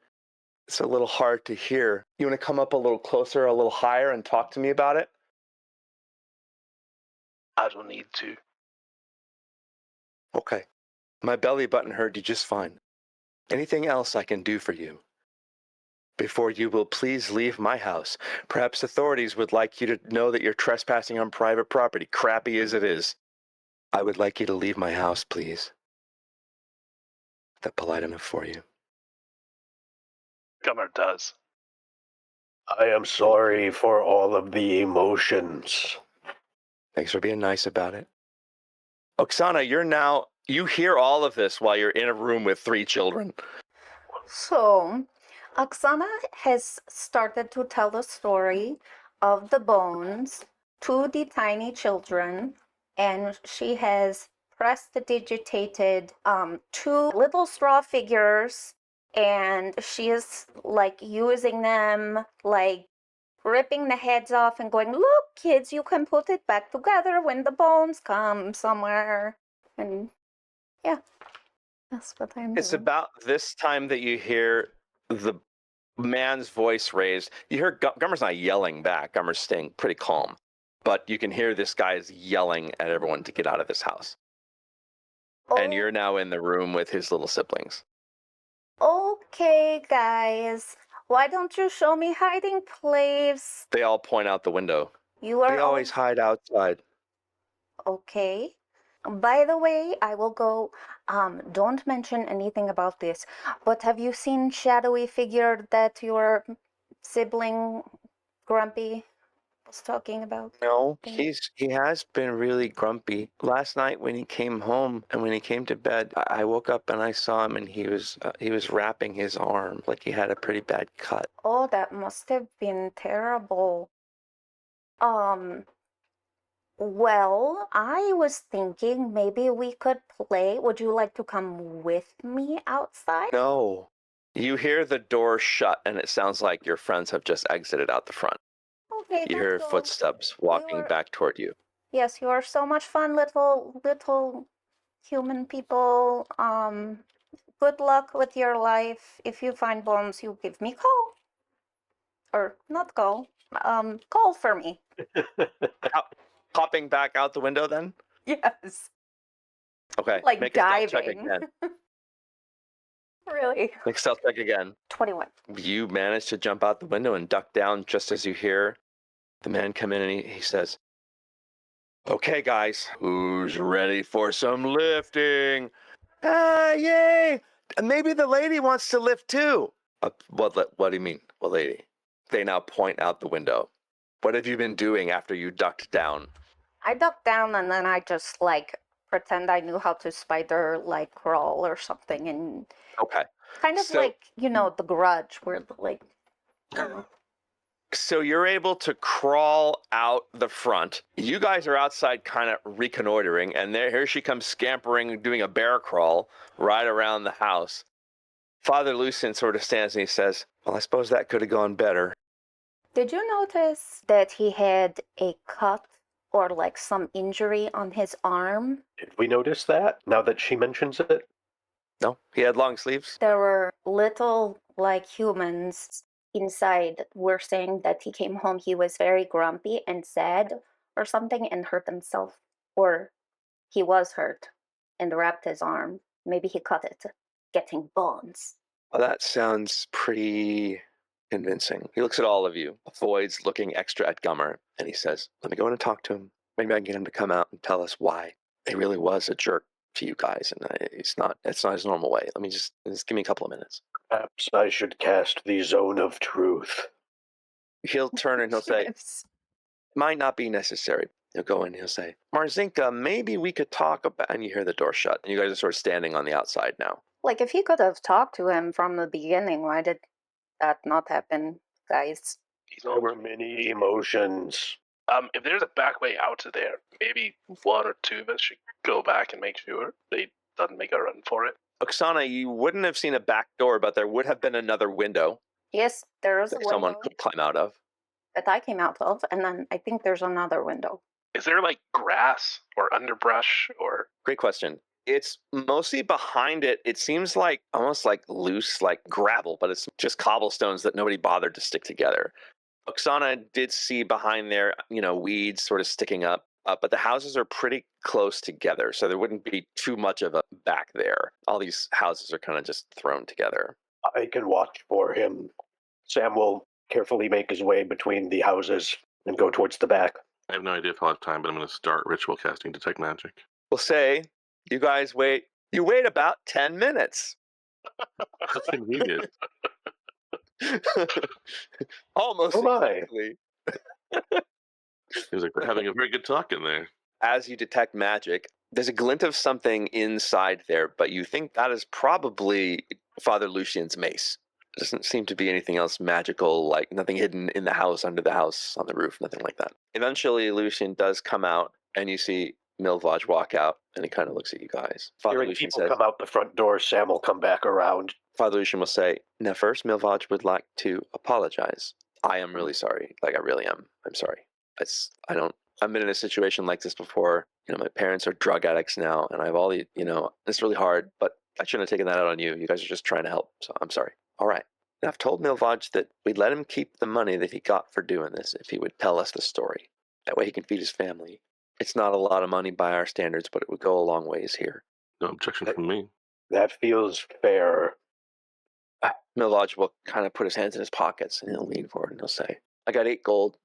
It's a little hard to hear. You want to come up a little closer, a little higher, and talk to me about it? I don't need to. Okay. My belly button heard you just fine. Anything else I can do for you? Before you will please leave my house. Perhaps authorities would like you to know that you're trespassing on private property, crappy as it is. I would like you to leave my house, please. Is that polite enough for you? Gummer does. I am sorry for all of the emotions. Thanks for being nice about it. Oksana, you hear all of this while you're in a room with 3 children. So, Oksana has started to tell the story of the bones to the tiny children, and she has prestidigitated 2 little straw figures, and she is like using them, like ripping the heads off and going, "Look, kids, you can put it back together when the bones come somewhere." And yeah, that's what I'm It's doing. about this time that you hear the man's voice raised. You hear Gummer's not yelling back. Gummer's staying pretty calm. But you can hear this guy's yelling at everyone to get out of this house. And you're now in the room with his little siblings. Okay, guys. Why don't you show me hiding place? They all point out the window. You are They always hide outside. okay. By the way, I will go. Don't mention anything about this. But have you seen shadowy figure that your sibling Grumpy was talking about? No, he has been really grumpy. Last night when he came home and when he came to bed, I woke up and I saw him and he was wrapping his arm like he had a pretty bad cut. Oh, that must have been terrible. Well, I was thinking maybe we could play. Would you like to come with me outside? No. You hear the door shut and it sounds like your friends have just exited out the front. Okay, You hear let's go. footsteps walking back toward you. Yes, you are so much fun, little human people. Good luck with your life. If you find bones, you give me call. Or not call. Call for me. Popping back out the window then? Yes. Okay. Like make a stealth check diving. again. Really? Make a stealth check again. 21. You manage to jump out the window and duck down just as you hear the man come in and he says, "Okay, guys, who's ready for some lifting? Ah, yay! Maybe the lady wants to lift too." What do you mean? What lady? They now point out the window. What have you been doing after you ducked down? I ducked down and then I just like pretend I knew how to spider like crawl or something, and Okay. kind of So- like, you know, The Grudge where like So you're able to crawl out the front. You guys are outside kind of reconnoitering, and here she comes scampering, doing a bear crawl right around the house. Father Lucian sort of stands and he says, "Well, I suppose that could have gone better." Did you notice that he had a cut or like some injury on his arm? Did we notice that now that she mentions it? No, he had long sleeves. There were little like humans inside were saying that he came home, he was very grumpy and sad or something and hurt himself. Or he was hurt and wrapped his arm. Maybe he cut it, getting bones. Well, that sounds pretty convincing. He looks at all of you, avoids looking extra at Gummer, and he says, let me go in and talk to him. Maybe I can get him to come out and tell us why. He really was a jerk to you guys, and it's not his normal way. Let me just give me a couple of minutes. Perhaps I should cast the Zone of Truth. He'll turn and he'll say, might not be necessary. He'll go in and he'll say, Marzinka, maybe we could talk about, and you hear the door shut, and you guys are sort of standing on the outside now. Like, if he could have talked to him from the beginning, why did that not happen, guys? There were many emotions. If there's a back way out of there, maybe one or two of us should go back and make sure they doesn't make a run for it. Oksana, you wouldn't have seen a back door, but there would have been another window. Yes, there is a window Someone could climb out of. that I came out of, and then I think there's another window. Is there like grass or underbrush or? Great question. It's mostly behind it. It seems like almost like loose, like gravel, but it's just cobblestones that nobody bothered to stick together. Oksana did see behind there, weeds sort of sticking up, but the houses are pretty close together, so there wouldn't be too much of a back there. All these houses are kind of just thrown together. I can watch for him. Sam will carefully make his way between the houses and go towards the back. I have no idea if I'll have time, but I'm going to start ritual casting Detect Magic. We'll say you guys wait. You wait about 10 minutes. That's convenient. Almost exactly. It was like we're having a very good talk in there. As you detect magic, there's a glint of something inside there, but you think that is probably Father Lucian's mace. There doesn't seem to be anything else magical, like nothing hidden in the house, under the house, on the roof, nothing like that. Eventually, Lucian does come out, and you see Milvaj walk out, and he kind of looks at you guys. Father Hearing Lucian people says, come out the front door, Sam will come back around. Father Lucian will say, now first, Milvaj would like to apologize. I am really sorry. Like, I really am. I'm sorry. I've been in a situation like this before. My parents are drug addicts now, and I have all the, it's really hard, but I shouldn't have taken that out on you. You guys are just trying to help, so I'm sorry. All right. And I've told Milvaj that we'd let him keep the money that he got for doing this if he would tell us the story. That way he can feed his family. It's not a lot of money by our standards, but it would go a long ways here. No objection from me. That feels fair. Milvaj will kind of put his hands in his pockets, and he'll lean forward and he'll say, I got 8 gold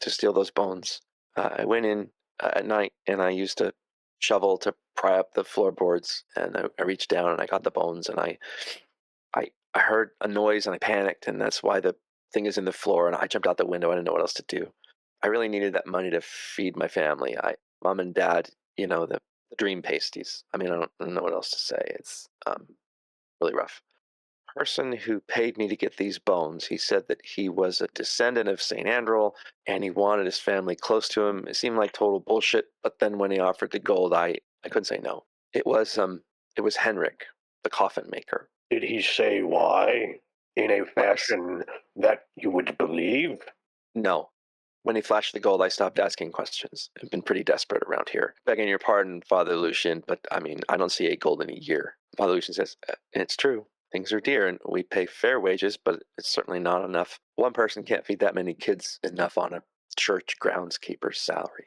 to steal those bones. I went in at night, and I used a shovel to pry up the floorboards, and I reached down, and I got the bones, and I heard a noise, and I panicked, and that's why the thing is in the floor, and I jumped out the window. I didn't know what else to do. I really needed that money to feed my family. Mom and Dad, the dream pasties. I don't know what else to say. It's really rough. Person who paid me to get these bones, he said that he was a descendant of St. Andrel, and he wanted his family close to him. It seemed like total bullshit, but then when he offered the gold, I couldn't say no. It was Henrik, the coffin maker. Did he say why? In a fashion that you would believe? No. When he flashed the gold, I stopped asking questions. I've been pretty desperate around here. Begging your pardon, Father Lucian, but I don't see 8 gold in a year. Father Lucian says, it's true. Things are dear, and we pay fair wages, but it's certainly not enough. One person can't feed that many kids enough on a church groundskeeper's salary.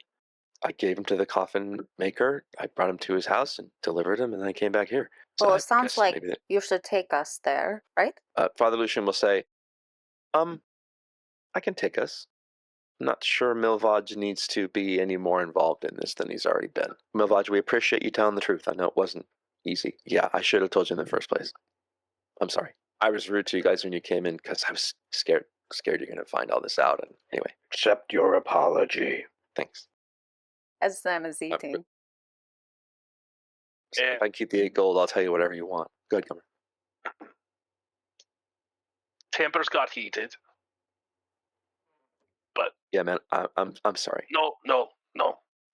I gave him to the coffin maker. I brought him to his house and delivered him, and then I came back here. So Well, it sounds like you should take us there, right? Father Lucian will say, I can take us. I'm not sure Milvaj needs to be any more involved in this than he's already been. Milvaj, we appreciate you telling the truth. I know it wasn't easy. Yeah, I should have told you in the first place. I'm sorry. I was rude to you guys when you came in because I was scared you're going to find all this out. And anyway. Accept your apology. Thanks. As Sam is eating. So if I can keep the 8 gold, I'll tell you whatever you want. Go ahead, Gummer. Tempers got heated. But yeah, man, I'm sorry. No.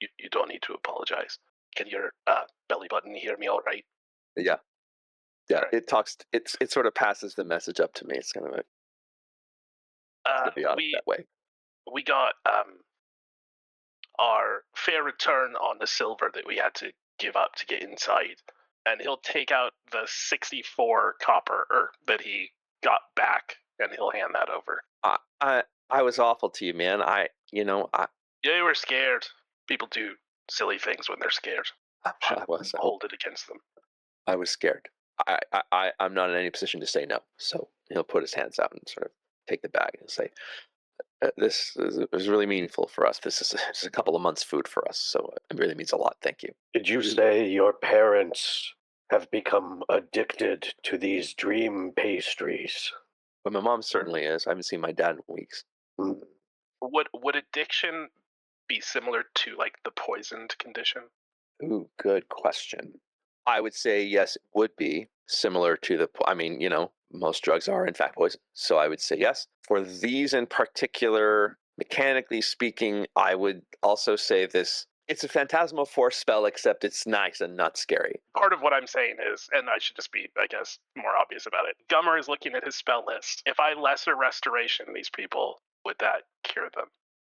You don't need to apologize. Can your belly button hear me all right? Yeah. Yeah, right. It sort of passes the message up to me. It's kind of that way. We got our fair return on the silver that we had to give up to get inside, and he'll take out the 64 copper that he got back, and he'll hand that over. I was awful to you, man. Yeah, you were scared. People do silly things when they're scared. Hold it against them. I was scared. I'm not in any position to say no. So he'll put his hands out and sort of take the bag and say, this is really meaningful for us. This is a couple of months' food for us, so it really means a lot. Thank you. Did you say your parents have become addicted to these dream pastries? But my mom certainly is. I haven't seen my dad in weeks. Mm. Would addiction be similar to like the poisoned condition? Ooh, good question. I would say yes, it would be similar to most drugs are in fact poison. So I would say yes. For these in particular, mechanically speaking, I would also say this. It's a phantasmal force spell, except it's nice and not scary. Part of what I'm saying is, and I should just be, I guess, more obvious about it. Gummer is looking at his spell list. If I lesser restoration these people, would that cure them?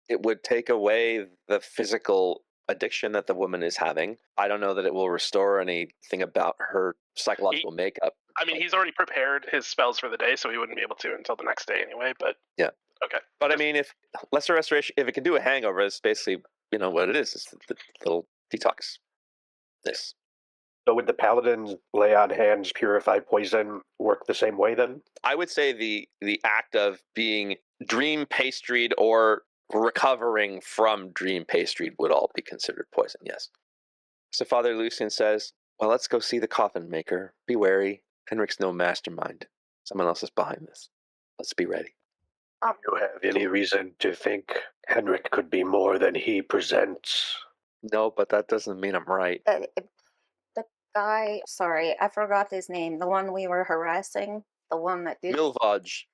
It would take away the physical addiction that the woman is having. I don't know that it will restore anything about her psychological makeup. I mean, he's already prepared his spells for the day, so he wouldn't be able to until the next day anyway, but... Yeah. Okay. But I mean, if lesser restoration, if it can do a hangover, it's basically, what it is. It's the little detox. This. So would the paladin's lay on hands purify poison work the same way then? I would say the act of being dream pastried or recovering from dream pastried would all be considered poison, yes. So Father Lucian says, well, let's go see the coffin maker. Be wary. Henrik's no mastermind. Someone else is behind this. Let's be ready. Do you have any reason to think Henrik could be more than he presents? No, but that doesn't mean I'm right. The guy, sorry, I forgot his name. The one we were harassing. The one that did... Milvaj.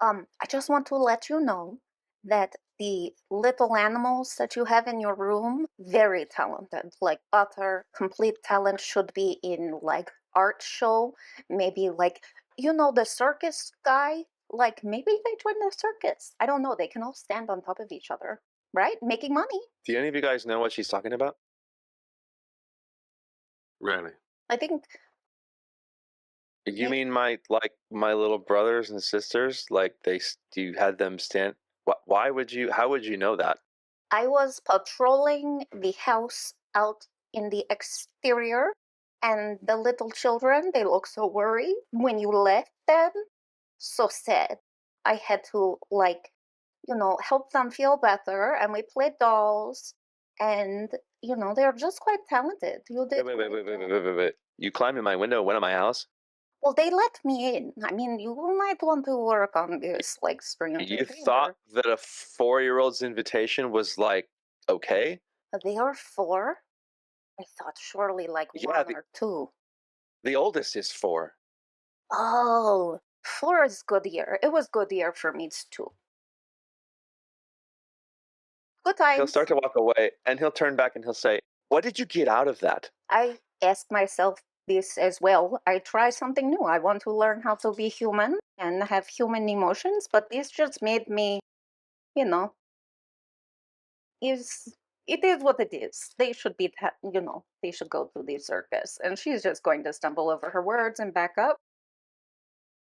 I just want to let you know that the little animals that you have in your room, very talented. Like utter, complete talent, should be in like art show. Maybe like, the circus guy. Like maybe they join the circus. I don't know. They can all stand on top of each other, right? Making money. Do any of you guys know what she's talking about? Really? I think... You mean my little brothers and sisters? Like you had them stand... How would you know that? I was patrolling the house out in the exterior, and the little children, they look so worried when you left them. So sad. I had to, help them feel better, and we played dolls, and, they're just quite talented. You did. Wait. You climbed in my window, went in my house? Well, they let me in. I mean, you might want to work on this, stranger You danger. thought that a 4-year-old's invitation was, okay? They are 4? I thought surely, 1 or 2. The oldest is 4. Oh, 4 is good year. It was good year for me too. Good times. He'll start to walk away, and he'll turn back and he'll say, what did you get out of that? I ask myself this as well. I try something new. I want to learn how to be human and have human emotions, but this just made me, it is what it is. They should be, they should go to the circus. And she's just going to stumble over her words and back up.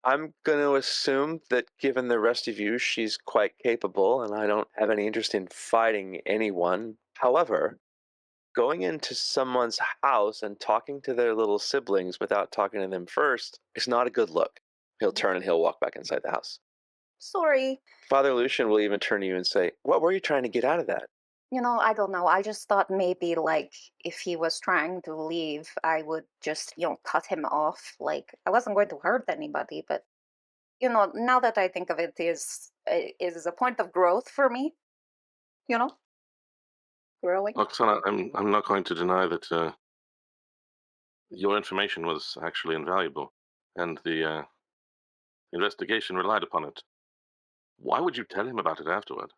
I'm going to assume that given the rest of you, she's quite capable, and I don't have any interest in fighting anyone. However, going into someone's house and talking to their little siblings without talking to them first is not a good look. He'll turn and he'll walk back inside the house. Sorry. Father Lucian will even turn to you and say, what were you trying to get out of that? I don't know. I just thought maybe, if he was trying to leave, I would just, cut him off. I wasn't going to hurt anybody, but, now that I think of it, is a point of growth for me, growing. Oksana, I'm not going to deny that your information was actually invaluable, and the investigation relied upon it. Why would you tell him about it afterward?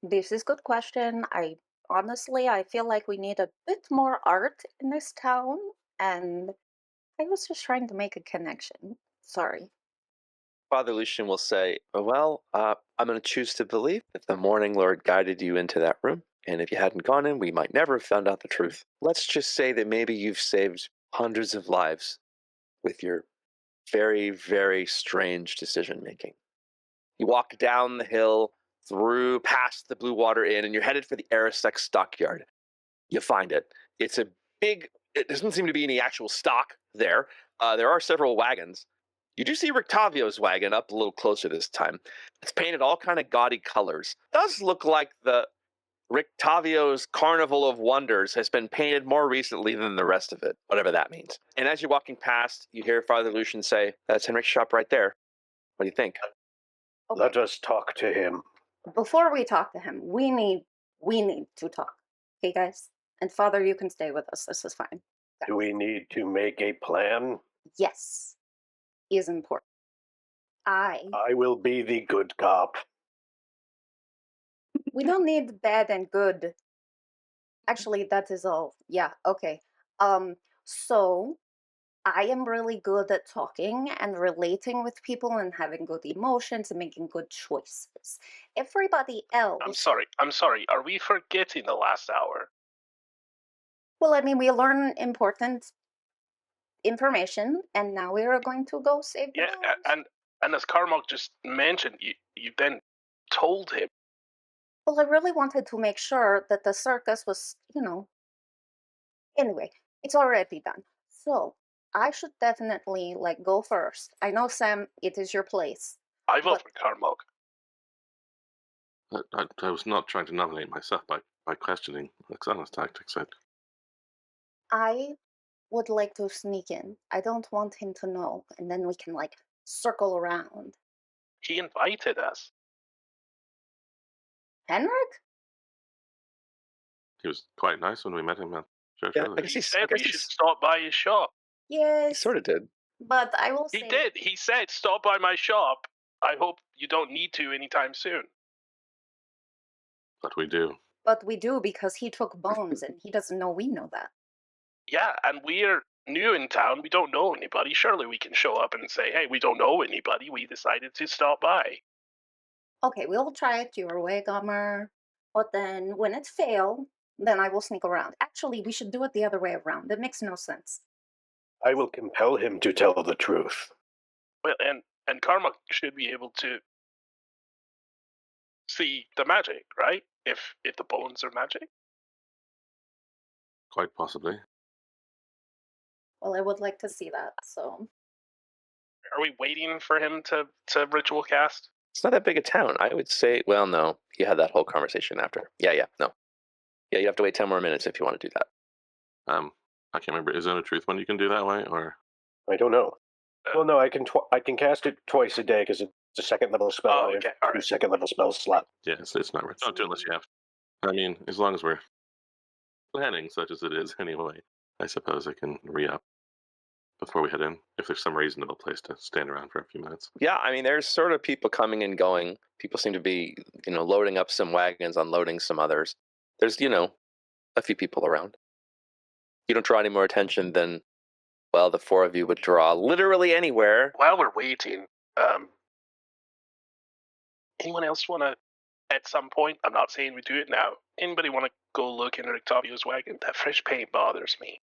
This is a good question. Honestly, I feel like we need a bit more art in this town, and I was just trying to make a connection. Sorry. Father Lucian will say, well, I'm going to choose to believe that the Morning Lord guided you into that room, and if you hadn't gone in, we might never have found out the truth. Let's just say that maybe you've saved hundreds of lives with your very, very strange decision-making. You walk down the hill, through past the Blue Water Inn, and you're headed for the Arisec stockyard. You find it. It's a big... It doesn't seem to be any actual stock there. There are several wagons, You do see Rictavio's wagon up a little closer this time. It's painted all kind of gaudy colors. Does look like the Rictavio's Carnival of Wonders has been painted more recently than the rest of it, whatever that means. And as you're walking past, you hear Father Lucian say, "That's Henrik's shop right there. What do you think?" Okay. Let us talk to him. Before we talk to him, we need to talk. Okay, guys? And Father, you can stay with us. This is fine. Do we need to make a plan? Yes. Is important. I will be the good cop. We don't need bad and good. Actually, that is all. Yeah, okay. So I am really good at talking and relating with people and having good emotions and making good choices. Everybody else. I'm sorry. Are we forgetting the last hour? Well, I mean, we learn important information, and now we are going to go save the bones. And as Carmok just mentioned, you then told him. Well, I really wanted to make sure that the circus was, Anyway, it's already done. So I should definitely go first. I know, Sam, it is your place. I vote for Carmok. I was not trying to nominate myself by questioning Oksana's tactics. I would like to sneak in. I don't want him to know, and then we can circle around. He invited us. Henrik? He was quite nice when we met him at church earlier. He said we should stop by his shop. Yes. He sort of did. But I will say... He did. He said, stop by my shop. I hope you don't need to anytime soon. But we do. But we do, because he took Bones, and he doesn't know we know that. Yeah, and we're new in town. We don't know anybody. Surely we can show up and say, hey, we don't know anybody. We decided to stop by. Okay, we'll try it your way, Gummer. But then, when it fails, then I will sneak around. Actually, we should do it the other way around. It makes no sense. I will compel him to tell the truth. Well, and Carmok should be able to see the magic, right? If the bones are magic. Quite possibly. Well, I would like to see that, so... Are we waiting for him to ritual cast? It's not that big a town. I would say, well, no. You had that whole conversation after. Yeah, no. Yeah, you have to wait 10 more minutes if you want to do that. I can't remember. Is it a truth one you can do that way, or? I don't know. Well, no, I can cast it twice a day because it's a second level spell. Oh, okay. I have 2 second level spell slots. Yeah, it's not right. Don't do it unless you have to. I mean, as long as we're planning, such as it is anyway, I suppose I can re-up before we head in, if there's some reasonable place to stand around for a few minutes. Yeah, I mean, there's sort of people coming and going. People seem to be, loading up some wagons, unloading some others. There's, a few people around. You don't draw any more attention than, well, the 4 of you would draw literally anywhere. While we're waiting, anyone else want to, at some point, I'm not saying we do it now, anybody want to go look in Octavio's wagon? That fresh paint bothers me.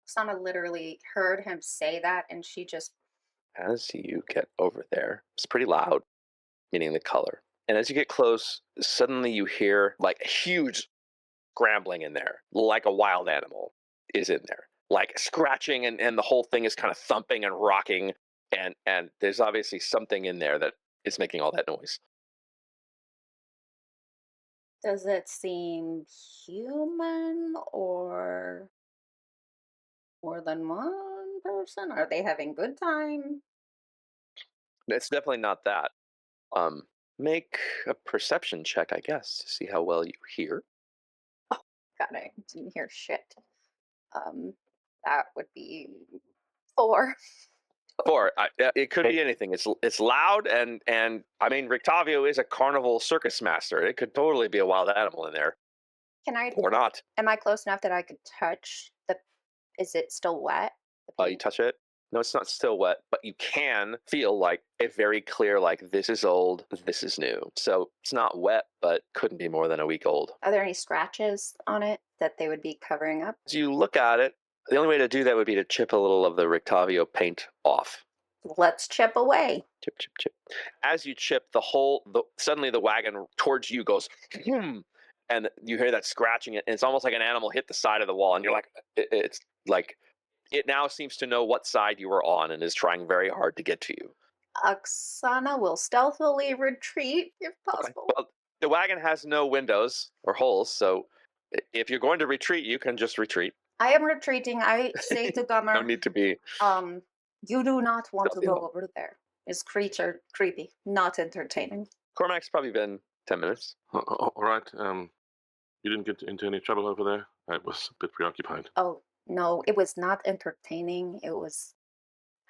Sana literally heard him say that, and she just... As you get over there, it's pretty loud, meaning the color. And as you get close, suddenly you hear a huge scrambling in there, like a wild animal is in there, scratching, and the whole thing is kind of thumping and rocking, and there's obviously something in there that is making all that noise. Does it seem human, or more than one person? Are they having good time? It's definitely not that. Make a perception check, I guess, to see how well you hear. Oh, God, I didn't hear shit. That would be 4. 4. It could be anything. It's loud, and I mean, Rictavio is a carnival circus master. It could totally be a wild animal in there. Can I? Or not. Am I close enough that I could touch the? Is it still wet? You touch it? No, it's not still wet, but you can feel a very clear, this is old, this is new. So it's not wet, but couldn't be more than a week old. Are there any scratches on it that they would be covering up? As you look at it, the only way to do that would be to chip a little of the Rictavio paint off. Let's chip away. Chip, chip, chip. As you chip, suddenly the wagon towards you goes, and you hear that scratching, and it's almost like an animal hit the side of the wall, and you're it's it now seems to know what side you are on and is trying very hard to get to you. Oksana will stealthily retreat if possible. Well, the wagon has no windows or holes, so if you're going to retreat, you can just retreat. I am retreating. I say to Gummer, No need to be. You do not want to Stealthy go hole. over there. It's creepy, not entertaining. Cormac's probably been 10 minutes. All right. You didn't get into any trouble over there? I was a bit preoccupied. Oh, no, it was not entertaining. It was,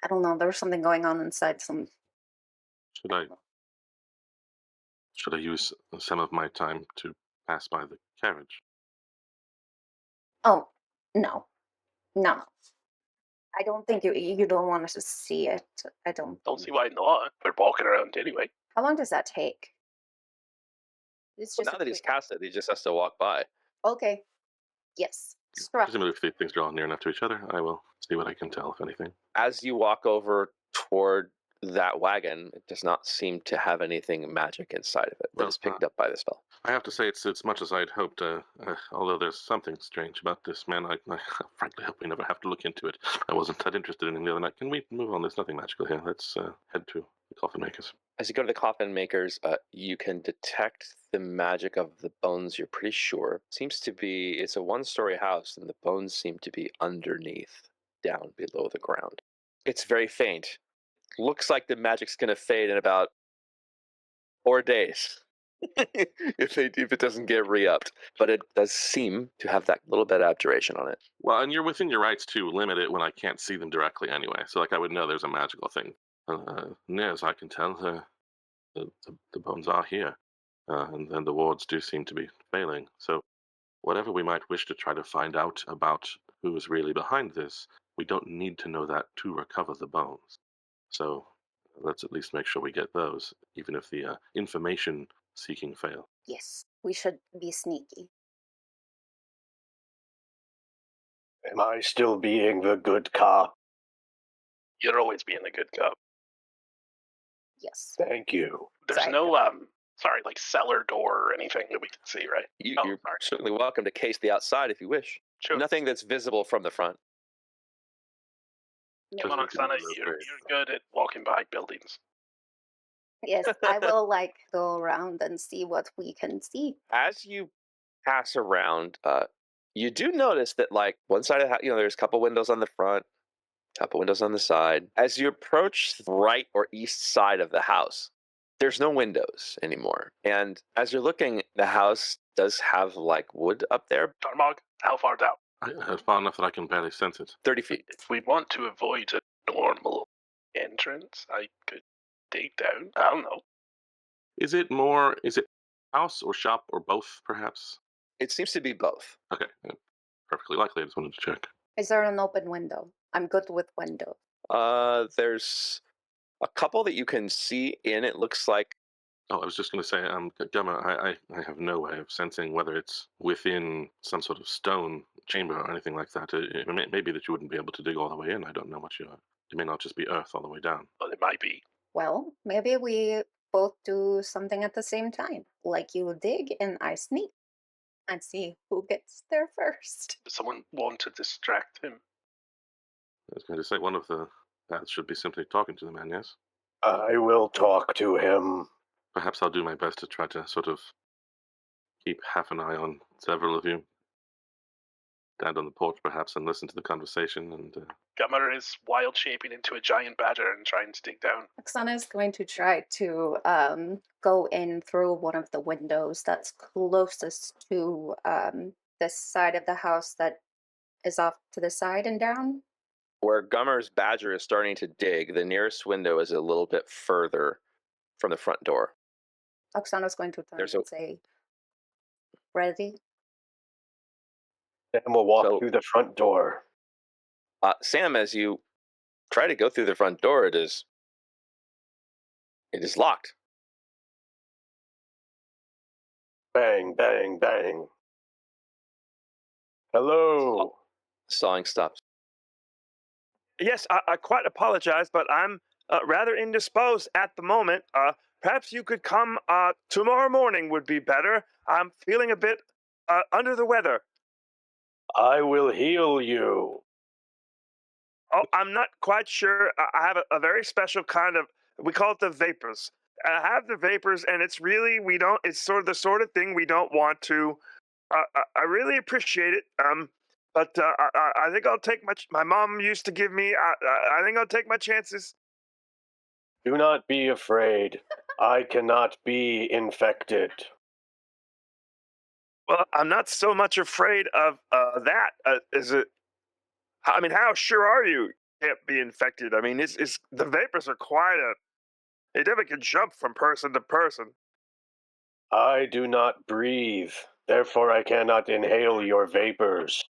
I don't know, there was something going on inside some... Should I use some of my time to pass by the carriage? Oh, no. I don't think you don't want us to see it. I don't see why not. We're walking around anyway. How long does that take? It's just Now that he's cast it, he just has to walk by. Okay. Yes. Struck. Presumably if things draw near enough to each other, I will see what I can tell, if anything. As you walk over toward that wagon, it does not seem to have anything magic inside of it that is picked up by the spell. I have to say it's much as I'd hoped, although there's something strange about this man. I frankly hope we never have to look into it. I wasn't that interested in him the other night. Can we move on? There's nothing magical here. Let's head to the coffin makers. As you go to the coffin makers, you can detect the magic of the bones, you're pretty sure. Seems to be, it's a one-story house, and the bones seem to be underneath, down below the ground. It's very faint. Looks like the magic's going to fade in about 4 days if it doesn't get re-upped. But it does seem to have that little bit of abjuration on it. Well, and you're within your rights to limit it when I can't see them directly anyway. So, I would know there's a magical thing. Near as I can tell, the bones are here. And then the wards do seem to be failing. So, whatever we might wish to try to find out about who is really behind this, we don't need to know that to recover the bones. So let's at least make sure we get those, even if the information seeking fail. Yes, we should be sneaky. Am I still being the good cop? You're always being a good cop. Yes. Thank you. There's no cellar door or anything that we can see, right? You're certainly welcome to case the outside if you wish. Sure. Nothing that's visible from the front. Come on, Oksana, you're good at walking by buildings. Yes, I will go around and see what we can see. As you pass around, you do notice that one side of the house, there's a couple windows on the front, a couple windows on the side. As you approach the right or east side of the house, there's no windows anymore. And as you're looking, the house does have wood up there. Tarmog, how far down? Far enough that I can barely sense it. 30 feet. If we want to avoid a normal entrance, I could dig down. I don't know. Is it house or shop or both, perhaps? It seems to be both. Okay. Perfectly likely. I just wanted to check. Is there an open window? I'm good with windows. There's a couple that you can see in. It looks like. Oh, I was just going to say, Gemma, I have no way of sensing whether it's within some sort of stone chamber or anything like that. It may be that you wouldn't be able to dig all the way in. I don't know what you are. It may not just be earth all the way down. Well, it might be. Well, maybe we both do something at the same time. Like you dig and I sneak. And see who gets there first. Does someone want to distract him? I was going to say, one of the paths should be simply talking to the man, yes? I will talk to him. Perhaps I'll do my best to try to sort of keep half an eye on several of you. Stand on the porch, perhaps, and listen to the conversation. And Gummer is wild shaping into a giant badger and trying to dig down. Oksana is going to try to go in through one of the windows that's closest to this side of the house that is off to the side and down. Where Gummer's badger is starting to dig, the nearest window is a little bit further from the front door. Oksana's going to turn and say, ready? Sam will walk through the front door. Sam, as you try to go through the front door, it is locked. Bang, bang, bang. Hello. Sawing stops. Yes, I quite apologize, but I'm rather indisposed at the moment. Perhaps you could come tomorrow morning would be better. I'm feeling a bit under the weather. I will heal you. Oh, I'm not quite sure. I have a very special kind of, we call it the vapors. I have the vapors, and it's really, it's sort of the sort of thing we don't want to, I really appreciate it. But I think I'll take my mom used to give me, I think I'll take my chances. Do not be afraid. I cannot be infected. Well, I'm not so much afraid of that. Is it? I mean, how sure are you can't be infected? I mean, it's the vapors are quite a. They definitely can jump from person to person. I do not breathe. Therefore, I cannot inhale your vapors.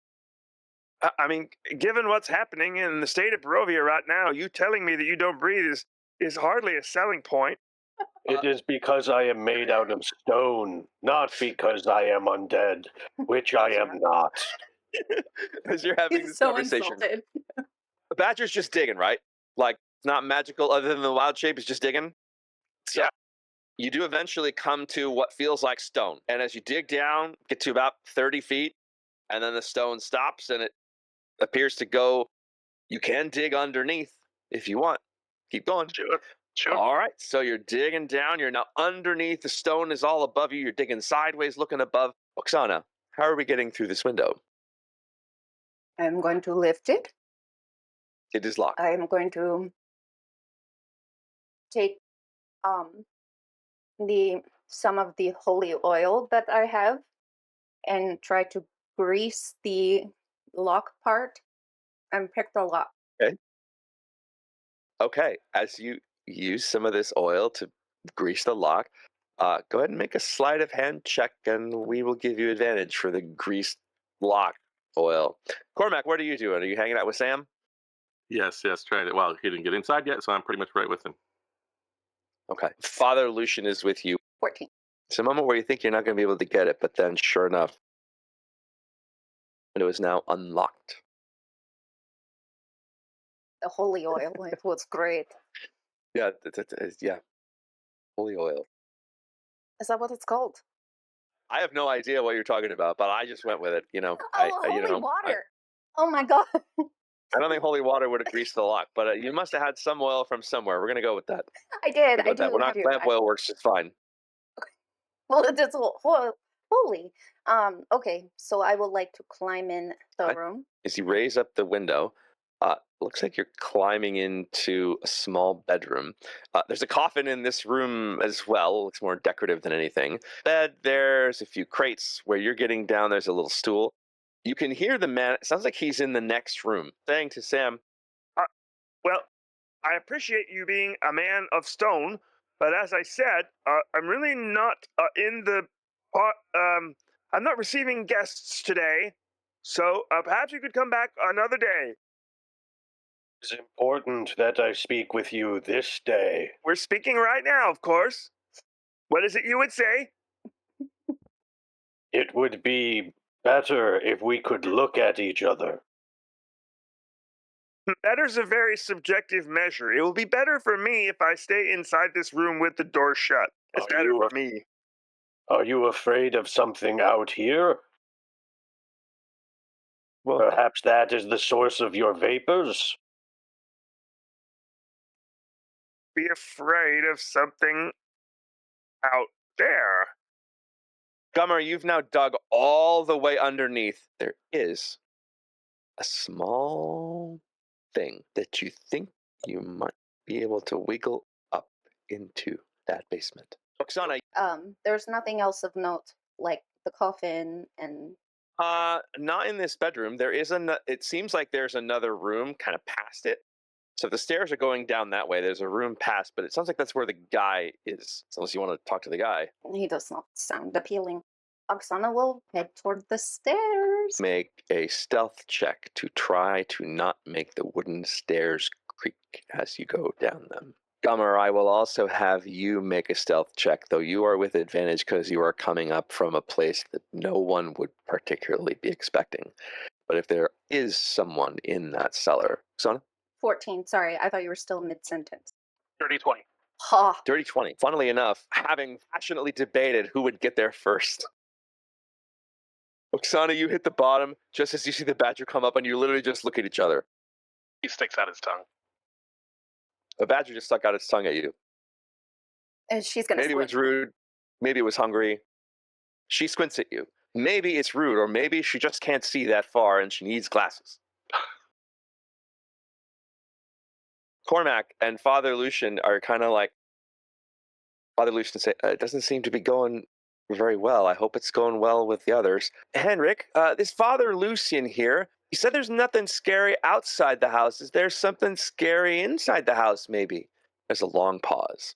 I mean, given what's happening in the state of Barovia right now, you telling me that you don't breathe is hardly a selling point. It is because I am made out of stone, not because I am undead, which I am not. As you're having He's this so conversation, insulted. the badger's just digging, right? Like, it's not magical other than the wild shape is just digging. So Yeah. you do eventually come to what feels like stone. And as you dig down, get to about 30 feet, and then the stone stops and it appears to go. You can dig underneath if you want. Keep going. Sure. All right. So you're digging down. You're now underneath. The stone is all above you. You're digging sideways, looking above. Oksana, how are we getting through this window? I'm going to lift it. It is locked. I'm going to take some of the holy oil that I have and try to grease the lock part and pick the lock. Okay. As you use some of this oil to grease the lock, go ahead and make a sleight of hand check, and we will give you advantage for the greased lock oil. Cormac, what are you doing? Are you hanging out with Sam? Yes, trying to. Well, he didn't get inside yet, so I'm pretty much right with him. Okay. Father Lucian is with you. 14. It's a moment where you think you're not going to be able to get it, but then sure enough, it was now unlocked. The holy oil. It was great. Yeah, yeah. Holy oil. Is that what it's called? I have no idea what you're talking about, but I just went with it. Holy water. Oh my god. I don't think holy water would have greased the lock, but you must have had some oil from somewhere. We're going to go with that. I did. I We're not lamp oil works just fine. Well, it's holy. Okay, so I would like to climb in the room. As you raise up the window, looks like you're climbing into a small bedroom. There's a coffin in this room as well. It looks more decorative than anything. Bed, there's a few crates. Where you're getting down, there's a little stool. You can hear the man. It sounds like he's in the next room, saying to Sam, Well, I appreciate you being a man of stone, but as I said, I'm really not in the I'm not receiving guests today, so perhaps you could come back another day. It's important that I speak with you this day. We're speaking right now, of course. What is it you would say? It would be better if we could look at each other. Better's a very subjective measure. It will be better for me if I stay inside this room with the door shut. It's better for me. Are you afraid of something out here? Well, perhaps that is the source of your vapors? Be afraid of something out there. Gummer, you've now dug all the way underneath. There is a small thing that you think you might be able to wiggle up into that basement. Oksana. There's nothing else of note, like the coffin and. Not in this bedroom. There is it seems like there's another room kind of past it. So the stairs are going down that way. There's a room past, but it sounds like that's where the guy is. So unless you want to talk to the guy. He does not sound appealing. Oksana will head toward the stairs. Make a stealth check to try to not make the wooden stairs creak as you go down them. Gummer, I will also have you make a stealth check, though you are with advantage because you are coming up from a place that no one would particularly be expecting. But if there is someone in that cellar. Oksana? 14. Sorry, I thought you were still mid-sentence. 30-20. Ha! Dirty 20. Funnily enough, having passionately debated who would get there first. Oksana, you hit the bottom just as you see the badger come up, and you literally just look at each other. He sticks out his tongue. A badger just stuck out its tongue at you. And she's gonna Maybe it was squint. rude. Maybe it was hungry. She squints at you. Maybe it's rude, or maybe she just can't see that far and she needs glasses. Cormac and Father Lucian are kind of like, Father Lucian say, it doesn't seem to be going very well. I hope it's going well with the others. Henrik, this Father Lucian here, he said there's nothing scary outside the house. Is there something scary inside the house, maybe? There's a long pause.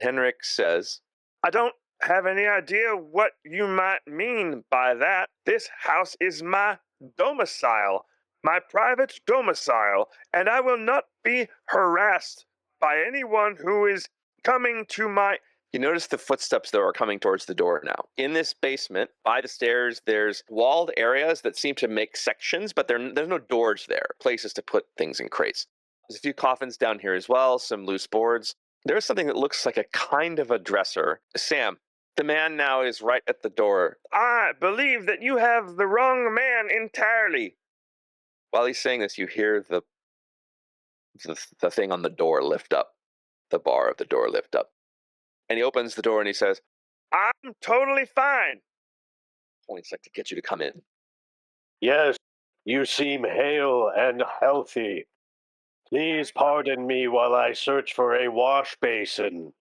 Henrik says, I don't have any idea what you might mean by that. This house is my domicile, my private domicile, and I will not be harassed by anyone who is coming to my... You notice the footsteps, though, are coming towards the door now. In this basement, by the stairs, there's walled areas that seem to make sections, but there's no doors there, places to put things in crates. There's a few coffins down here as well, some loose boards. There's something that looks like a kind of a dresser. Sam, the man now is right at the door. I believe that you have the wrong man entirely. While he's saying this, you hear the thing on the door lift up, the bar of the door lift up. And he opens the door and he says, I'm totally fine. points like to get you to come in. Yes, you seem hale and healthy. Please pardon me while I search for a wash basin.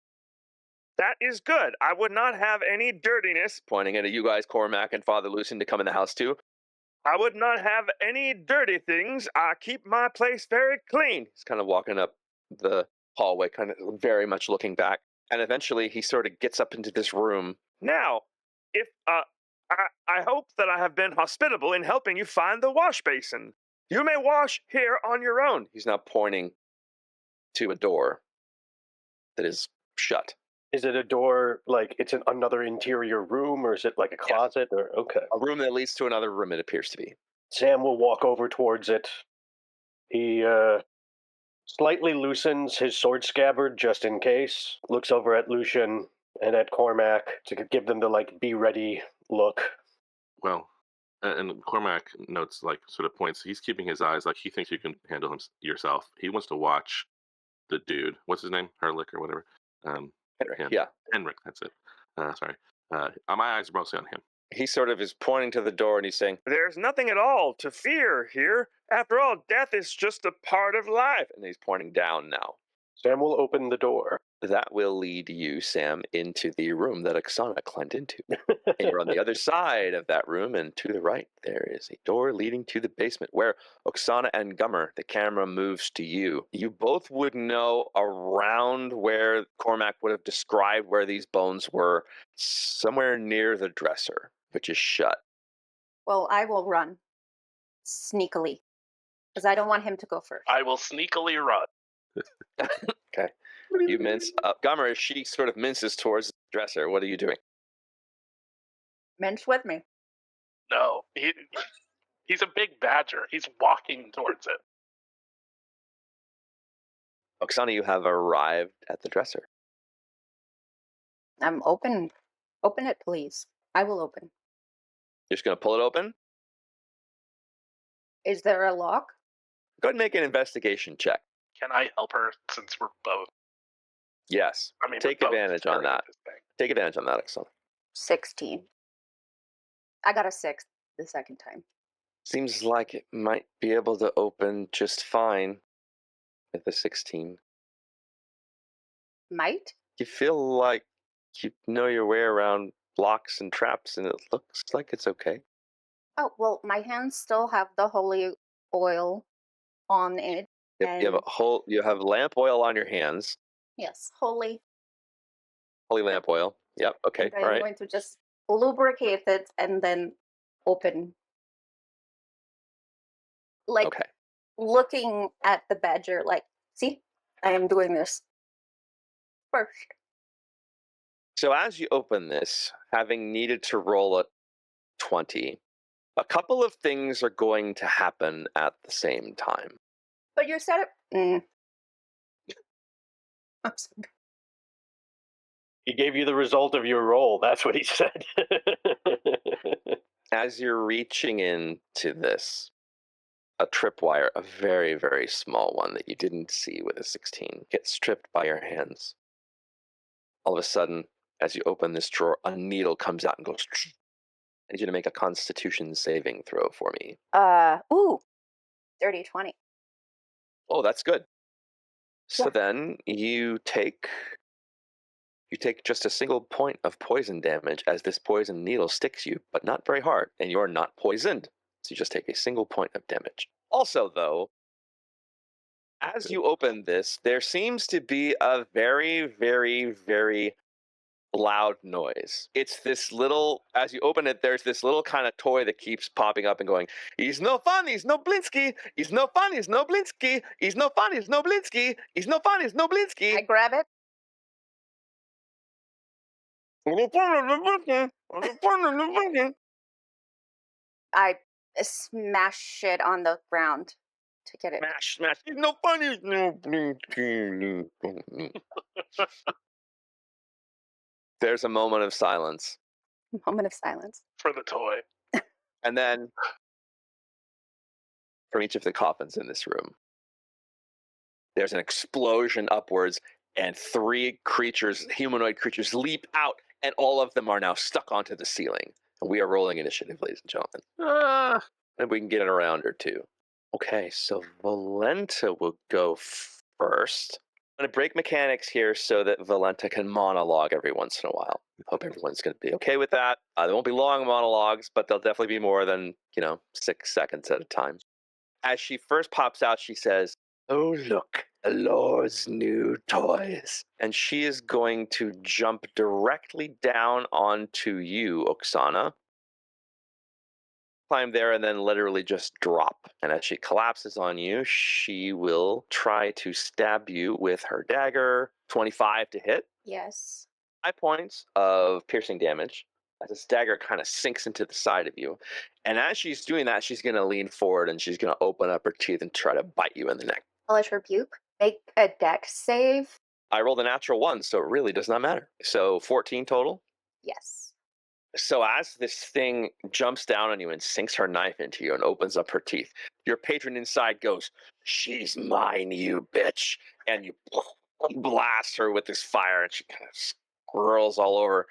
That is good. I would not have any dirtiness. Pointing at you guys, Cormac and Father Lucian, to come in the house too. I would not have any dirty things. I keep my place very clean. He's kind of walking up the hallway, kind of very much looking back. And eventually he sort of gets up into this room. Now, if I hope that I have been hospitable in helping you find the wash basin. You may wash here on your own. He's now pointing to a door that is shut. Is it a door, like it's another interior room, or is it like a closet? Or okay, A room that leads to another room, it appears to be. Sam will walk over towards it. He slightly loosens his sword scabbard just in case, looks over at Lucian and at Cormac to give them the, like, be ready look. Well, and Cormac notes, like, sort of points. He's keeping his eyes, like, he thinks you can handle him yourself. He wants to watch the dude. What's his name? Herlick or whatever. Henrik, him. yeah. Henrik, that's it. Sorry. My eyes are mostly on him. He sort of is pointing to the door and he's saying, There's nothing at all to fear here. After all, death is just a part of life. and he's pointing down now. Sam will open the door. That will lead you, Sam, into the room that Oksana climbed into. And you're on the other side of that room, and to the right, there is a door leading to the basement where Oksana and Gummer, the camera moves to you. You both would know around where Cormac would have described where these bones were, somewhere near the dresser, which is shut. Well, I will run sneakily because I don't want him to go first. I will sneakily run. Okay. You mince up. Gummer, as she sort of minces towards the dresser, what are you doing? Minch with me. No, he's a big badger. He's walking towards it. Oksana, you have arrived at the dresser. I'm open. Open it, please. I will open. You're just going to pull it open? Is there a lock? Go ahead and make an investigation check. Can I help her since we're both? Yes. I mean, Take we're both advantage on starting that. this thing. Take advantage on that, Oksana. 16. I got a 6 the second time. Seems like it might be able to open just fine with a 16. Might? You feel like you know your way around blocks and traps, and it looks like it's okay. Oh, well, my hands still have the holy oil on it. You have lamp oil on your hands. Yes, holy. Holy lamp oil. Yep. Okay. And All I'm right. going to just lubricate it and then open. Like, Okay. looking at the badger, like, see, I am doing this first. So as you open this, having needed to roll a 20, a couple of things are going to happen at the same time. But you said it. I'm sorry. He gave you the result of your roll. That's what he said. As you're reaching into this, a tripwire, a very, very small one that you didn't see with a 16, gets stripped by your hands. All of a sudden, as you open this drawer, a needle comes out and goes. I need you to make a Constitution saving throw for me. Dirty 20. Oh, that's good. So Yeah. then you take just a single point of poison damage as this poison needle sticks you, but not very hard, and you're not poisoned. So you just take a single point of damage. Also, though, as you open this, there seems to be a very, very, very loud noise. It's this little, as you open it, there's this little kind of toy that keeps popping up and going, he's no fun, he's no Blinsky, he's no fun, he's no Blinsky, he's no fun, he's no Blinsky, he's no fun, he's no Blinsky. I grab it. I smash it on the ground to get it. Smash, smash. He's no fun, he's no Blinsky. There's a moment of silence. Moment of silence. For the toy. And then, from each of the coffins in this room, there's an explosion upwards, and 3 creatures, humanoid creatures, leap out, and all of them are now stuck onto the ceiling. And we are rolling initiative, ladies and gentlemen. And we can get it around or two. Okay, so Valenta will go first. I'm going to break mechanics here so that Valenta can monologue every once in a while. Hope everyone's going to be okay with that. There won't be long monologues, but they'll definitely be more than, 6 seconds at a time. As she first pops out, she says, "Oh, look, the Lord's new toys." And she is going to jump directly down onto you, Oksana. Climb there and then literally just drop. And as she collapses on you, she will try to stab you with her dagger. 25 to hit. Yes. 5 points of piercing damage as this dagger kind of sinks into the side of you. And as she's doing that, she's going to lean forward and she's going to open up her teeth and try to bite you in the neck. Hellish Rebuke. Make a dex save. I rolled a natural 1, so it really does not matter. So 14 total. Yes. So as this thing jumps down on you and sinks her knife into you and opens up her teeth, your patron inside goes, "She's mine, you bitch." And you blast her with this fire and she kind of swirls all over.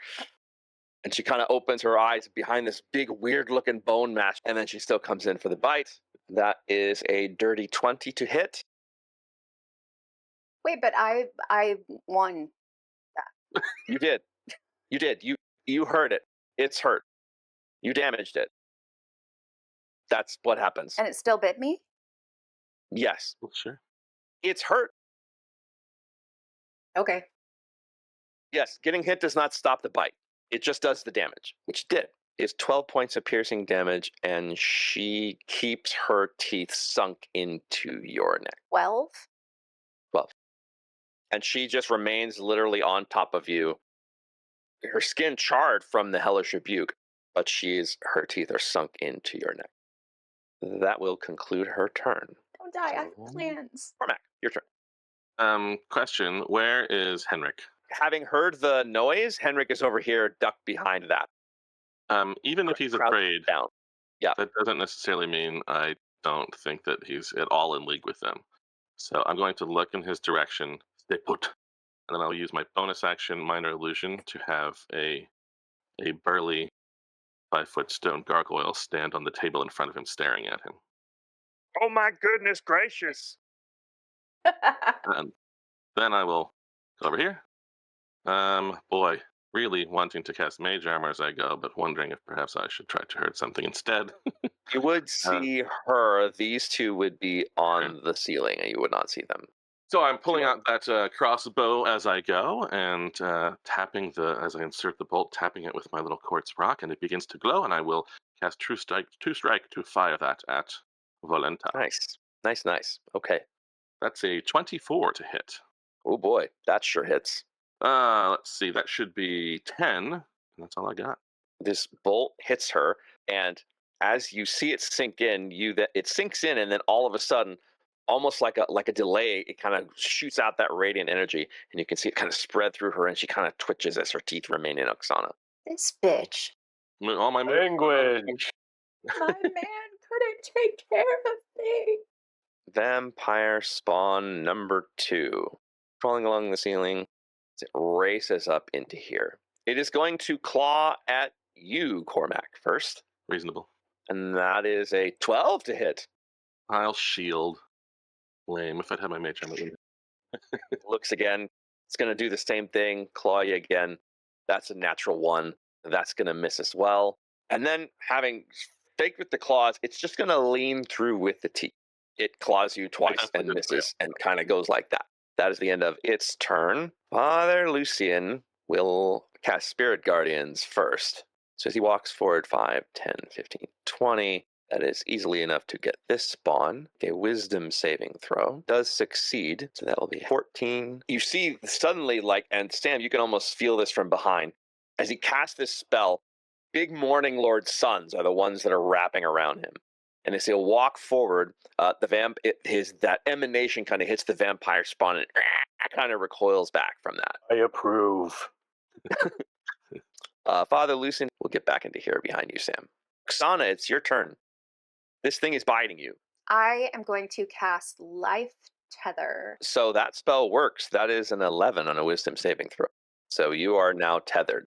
And she kind of opens her eyes behind this big, weird-looking bone mash. And then she still comes in for the bite. That is a dirty 20 to hit. Wait, but I won. You did. You did. You heard it. It's hurt. You damaged it. That's what happens. And it still bit me? Yes. Sure. It's hurt. Okay. Yes, getting hit does not stop the bite. It just does the damage, which it did. It's 12 points of piercing damage, and she keeps her teeth sunk into your neck. 12? 12. And she just remains literally on top of you. Her skin charred from the hellish rebuke, but her teeth are sunk into your neck. That will conclude her turn. Don't die, I have plans. Cormac, your turn. Question, where is Henrik? Having heard the noise, Henrik is over here, ducked behind that. Even if he's Crouched afraid, down. Yeah. that doesn't necessarily mean I don't think that he's at all in league with them. So I'm going to look in his direction, stay put, and then I'll use my bonus action, Minor Illusion, to have a burly 5-foot stone gargoyle stand on the table in front of him, staring at him. Oh my goodness gracious! And then I will go over here. Boy, really wanting to cast Mage Armor as I go, but wondering if perhaps I should try to hurt something instead. You would see her. These two would be on the ceiling, and you would not see them. So I'm pulling out that crossbow as I go, and tapping as I insert the bolt, tapping it with my little quartz rock, and it begins to glow, and I will cast True Strike to fire that at Valenta. Nice. Okay. That's a 24 to hit. Oh boy, that sure hits. Let's see, that should be 10, and that's all I got. This bolt hits her, and as you see it sink in, it sinks in, and then all of a sudden, almost like a delay, it kind of shoots out that radiant energy, and you can see it kind of spread through her, and she kind of twitches as her teeth remain in Oksana. This bitch. All my Language. My man couldn't take care of me. Vampire spawn number 2. Crawling along the ceiling as it races up into here. It is going to claw at you, Cormac, first. Reasonable. And that is a 12 to hit. I'll shield. Lame. If I'd had my mage armor. It looks again. It's going to do the same thing. Claw you again. That's a natural 1. That's going to miss as well. And then having faked with the claws, it's just going to lean through with the teeth. It claws you twice and misses and kind of goes like that. That is the end of its turn. Father Lucian will cast Spirit Guardians first. So as he walks forward 5, 10, 15, 20, that is easily enough to get this spawn. A wisdom saving throw. Does succeed, so that will be 14. You see suddenly, and Sam, you can almost feel this from behind. As he casts this spell, big Morning Lord suns are the ones that are wrapping around him. And as he'll walk forward, that emanation kind of hits the vampire spawn and kind of recoils back from that. I approve. Father Lucian, we'll get back into here behind you, Sam. Oksana, it's your turn. This thing is biting you. I am going to cast Life Tether. So that spell works. That is an 11 on a wisdom saving throw. So you are now tethered.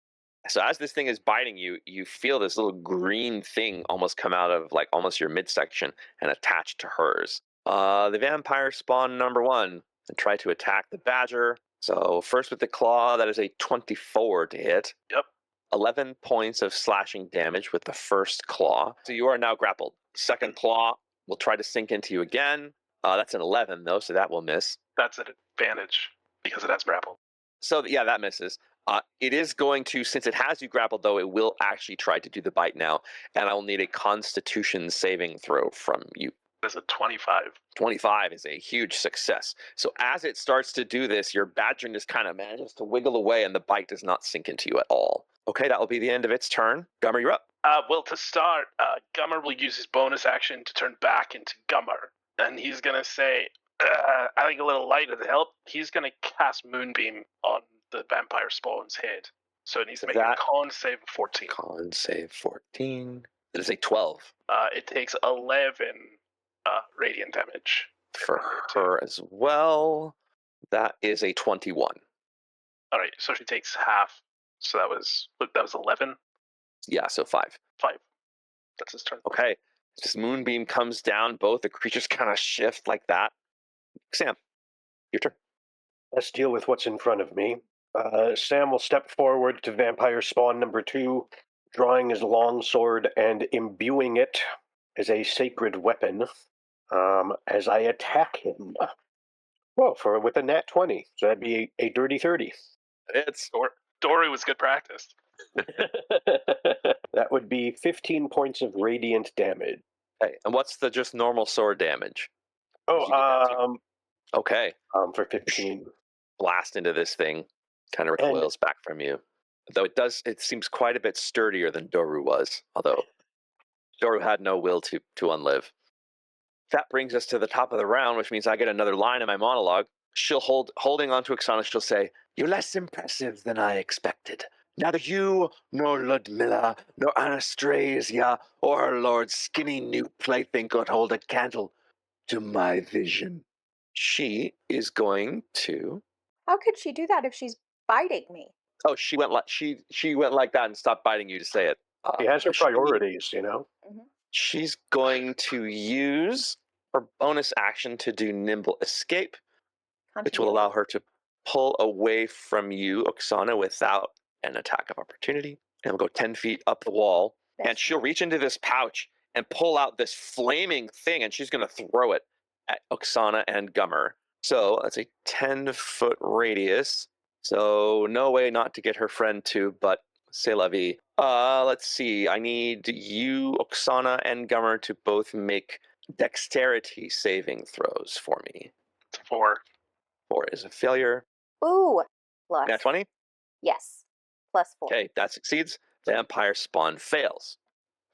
So as this thing is biting you, you feel this little green thing almost come out of almost your midsection and attach to hers. The vampire spawn number 1 and try to attack the badger. So first with the claw, that is a 24 to hit. Yep. 11 points of slashing damage with the first claw. So you are now grappled. Second claw will try to sink into you again. That's an 11 though, so that will miss. That's an advantage because it has grapple. So yeah, that misses. It is going to, since it has you grappled though, it will actually try to do the bite now, and I will need a Constitution saving throw from you. That's a 25. 25 is a huge success. So as it starts to do this, your badger just kind of manages to wiggle away, and the bite does not sink into you at all. Okay, that will be the end of its turn. Gummer, you're up. Well, to start, Gummer will use his bonus action to turn back into Gummer, and he's going to say, I think a little light would help. He's going to cast Moonbeam on the vampire spawn's head. So it needs to make a con save of 14. Con save 14. That is a 12. It takes 11 radiant damage. For her as well. That is a 21. All right, so she takes half. So that was 11. Yeah, so 5. 5. That's his turn. Okay. This moonbeam comes down. Both the creatures kind of shift like that. Sam, your turn. Let's deal with what's in front of me. Sam will step forward to vampire spawn number 2, drawing his longsword and imbuing it as a sacred weapon as I attack him. Well, with a nat 20, so that'd be a dirty 30. It's Dory was good practice. That would be 15 points of radiant damage. Okay, and what's the just normal sword damage? Okay. For 15. Blast into this thing, kind of recoils back from you. Though it seems quite a bit sturdier than Doru was, although Doru had no will to unlive. That brings us to the top of the round, which means I get another line in my monologue. She'll holding on to Oksana, she'll say, "You're less impressive than I expected. Neither you, nor Ludmilla, nor Anastasia, or her lord's skinny new plaything could hold a candle to my vision." She is going to... How could she do that if she's biting me? Oh, she went like that and stopped biting you to say it. She has her priorities, you know? Mm-hmm. She's going to use her bonus action to do nimble escape, which will allow her to pull away from you, Oksana, without an attack of opportunity. And we'll go 10 feet up the wall. And she'll reach into this pouch and pull out this flaming thing, and she's going to throw it at Oksana and Gummer. So that's a 10-foot radius. So no way not to get her friend too, but c'est la vie. Let's see. I need you, Oksana, and Gummer to both make dexterity saving throws for me. 4. 4 is a failure. Ooh. Plus. Nat 20? Yes. Plus 4. Okay, that succeeds. Vampire spawn fails.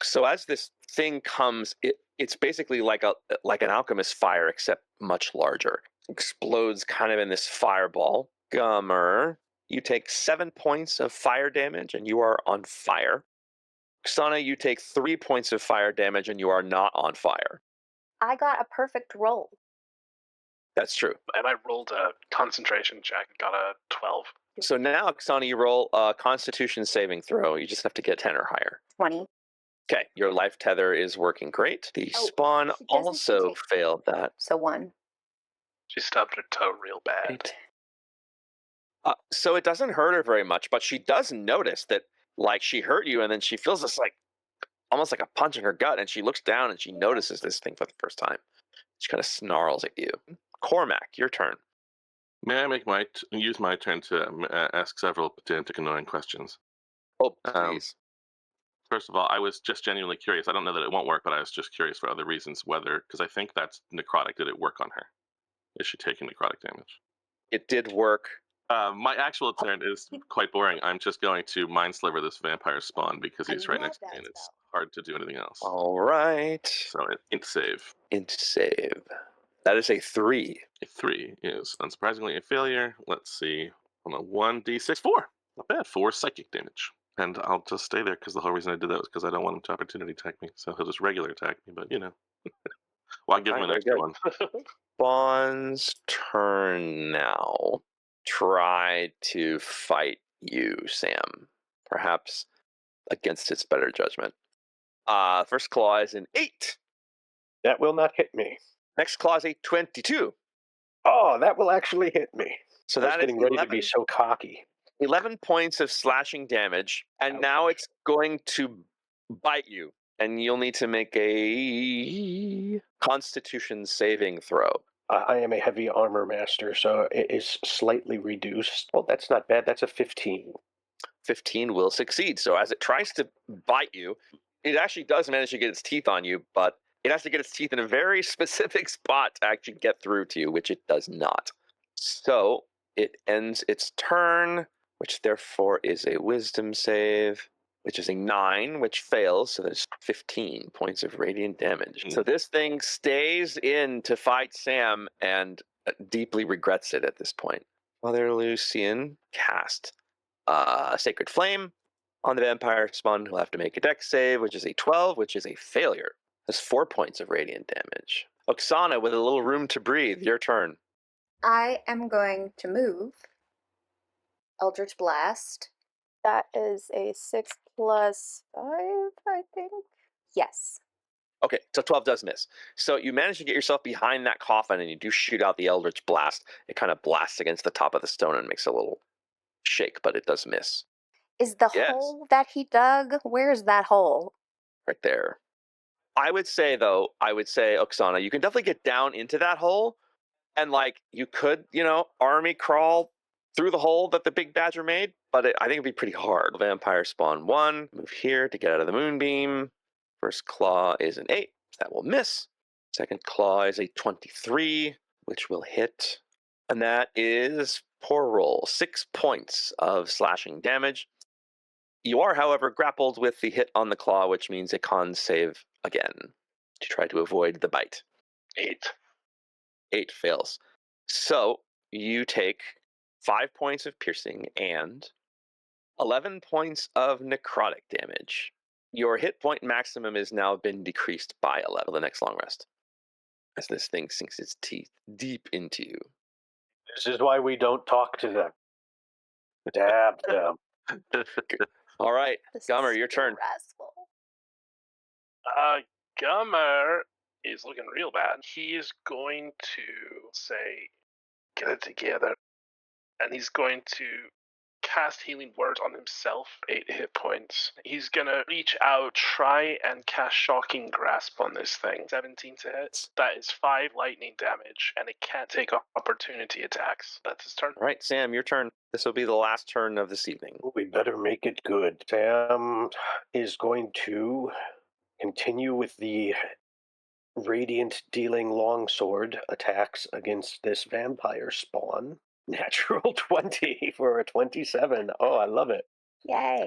So as this thing comes, it's basically like an alchemist fire, except much larger. Explodes kind of in this fireball. Gummer, you take 7 points of fire damage, and you are on fire. Oksana, you take 3 points of fire damage and you are not on fire. I got a perfect roll. That's true. And I rolled a concentration check, got a 12. So now, Oksana, you roll a Constitution saving throw. You just have to get 10 or higher. 20. Okay, your life tether is working great. The spawn also failed that. So 1. She stubbed her toe real bad. So it doesn't hurt her very much, but she does notice that, like, she hurt you, and then she feels this, like, almost like a punch in her gut, and she looks down and she notices this thing for the first time. She kind of snarls at you. Cormac, your turn. May I use my turn to ask several pedantic, annoying questions? Oh, please. First of all, I was just genuinely curious. I don't know that it won't work, but I was just curious for other reasons, because I think that's necrotic. Did it work on her? Is she taking necrotic damage? It did work. My actual turn is quite boring. I'm just going to mind sliver this vampire spawn because he's right next to me and it's hard to do anything else. All right. So int save. Int save. That is a 3. A 3 is unsurprisingly a failure. Let's see. On a 1d6, 4. Not bad. 4 psychic damage. And I'll just stay there because the whole reason I did that was because I don't want him to opportunity attack me. So he'll just regular attack me, but you know. Well, I'll give him an extra one. Spawn's turn now. Try to fight you, Sam. Perhaps against its better judgment. First claw is an 8. That will not hit me. Next claw is a 22. Oh, that will actually hit me. So I was that getting is ready to be so cocky. 11 points of slashing damage, and now it's going to bite you, and you'll need to make a Constitution saving throw. I am a heavy armor master, so it is slightly reduced. Well, that's not bad. That's a 15. 15 will succeed. So as it tries to bite you, it actually does manage to get its teeth on you, but it has to get its teeth in a very specific spot to actually get through to you, which it does not. So it ends its turn, which therefore is a wisdom save, which is a 9, which fails, so there's 15 points of radiant damage. So this thing stays in to fight Sam and deeply regrets it at this point. Mother Lucian cast Sacred Flame on the vampire spawn. He'll have to make a dex save, which is a 12, which is a failure. That's 4 points of radiant damage. Oksana, with a little room to breathe, your turn. I am going to move. Eldritch Blast. That is a 6 plus 5, I think. Yes. Okay, so 12 does miss. So you manage to get yourself behind that coffin and you do shoot out the Eldritch Blast. It kind of blasts against the top of the stone and makes a little shake, but it does miss. Is the hole that he dug, where's that hole? Right there. I would say, Oksana, you can definitely get down into that hole, and, like, you could, army crawl through the hole that the big badger made, but I think it'd be pretty hard. Vampire spawn 1, move here to get out of the moonbeam. First claw is an 8, that will miss. Second claw is a 23, which will hit. And that is poor roll, 6 points of slashing damage. You are, however, grappled with the hit on the claw, which means a con save again to try to avoid the bite. 8 fails. So you take 5 points of piercing and 11 points of necrotic damage. Your hit point maximum has now been decreased by 11 the next long rest, as this thing sinks its teeth deep into you. This is why we don't talk to them. Dab them. All right, Gummer, your turn. Gummer is looking real bad. He is going to say, get it together. And he's going to cast Healing Word on himself, 8 hit points. He's going to reach out, try and cast Shocking Grasp on this thing. 17 to hit. That is 5 lightning damage, and it can't take opportunity attacks. That's his turn. All right, Sam, your turn. This will be the last turn of this evening. We better make it good. Sam is going to continue with the radiant dealing longsword attacks against this vampire spawn. Natural 20 for a 27. Oh, I love it. Yay.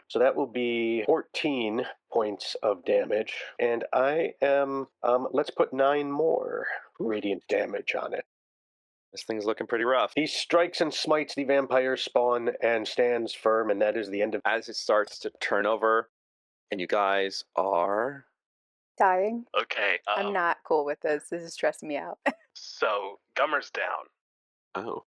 So that will be 14 points of damage. And I am, let's put 9 more radiant damage on it. This thing's looking pretty rough. He strikes and smites the vampire spawn and stands firm, and that is the end of... As it starts to turn over, And you guys are... Dying. Okay. I'm not cool with this. This is stressing me out. So Gummer's down. Oh.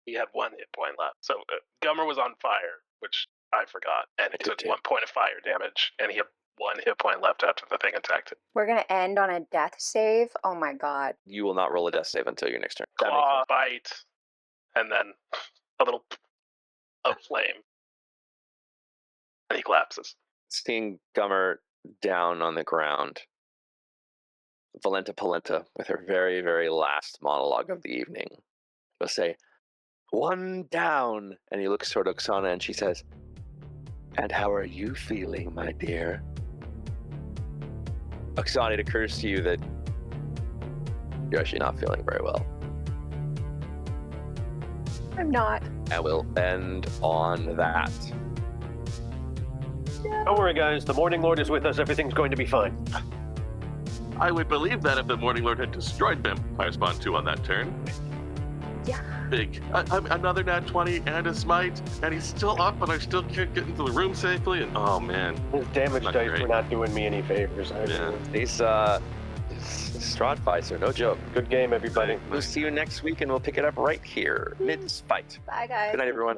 He had 1 hit point left. So Gummer was on fire, which I forgot, and he took 1 point of fire damage, and he had 1 hit point left after the thing attacked it. We're going to end on a death save. Oh my god. You will not roll a death save until your next turn. Claw, bite, and then a little flame. And he collapses. Seeing Gummer down on the ground, Valenta Polenta, with her very, very last monologue of the evening, will say, 1 down. And he looks toward Oksana and she says, and how are you feeling, my dear? Oksana, it occurs to you that you're actually not feeling very well. I'm not. And we'll end on that. Don't worry, guys. The Morning Lord is with us. Everything's going to be fine. I would believe that if the Morning Lord had destroyed Vampire Spawn 2 on that turn. Yeah. Big. Another nat 20 and a smite, and he's still up, and I still can't get into the room safely. And oh man, His damage Not dice great. were not doing me any favors. Yeah. These Strahd fights are no joke. Good game, everybody. We'll see you next week and we'll pick it up right here, mid-fight. Bye, guys. Good night, everyone.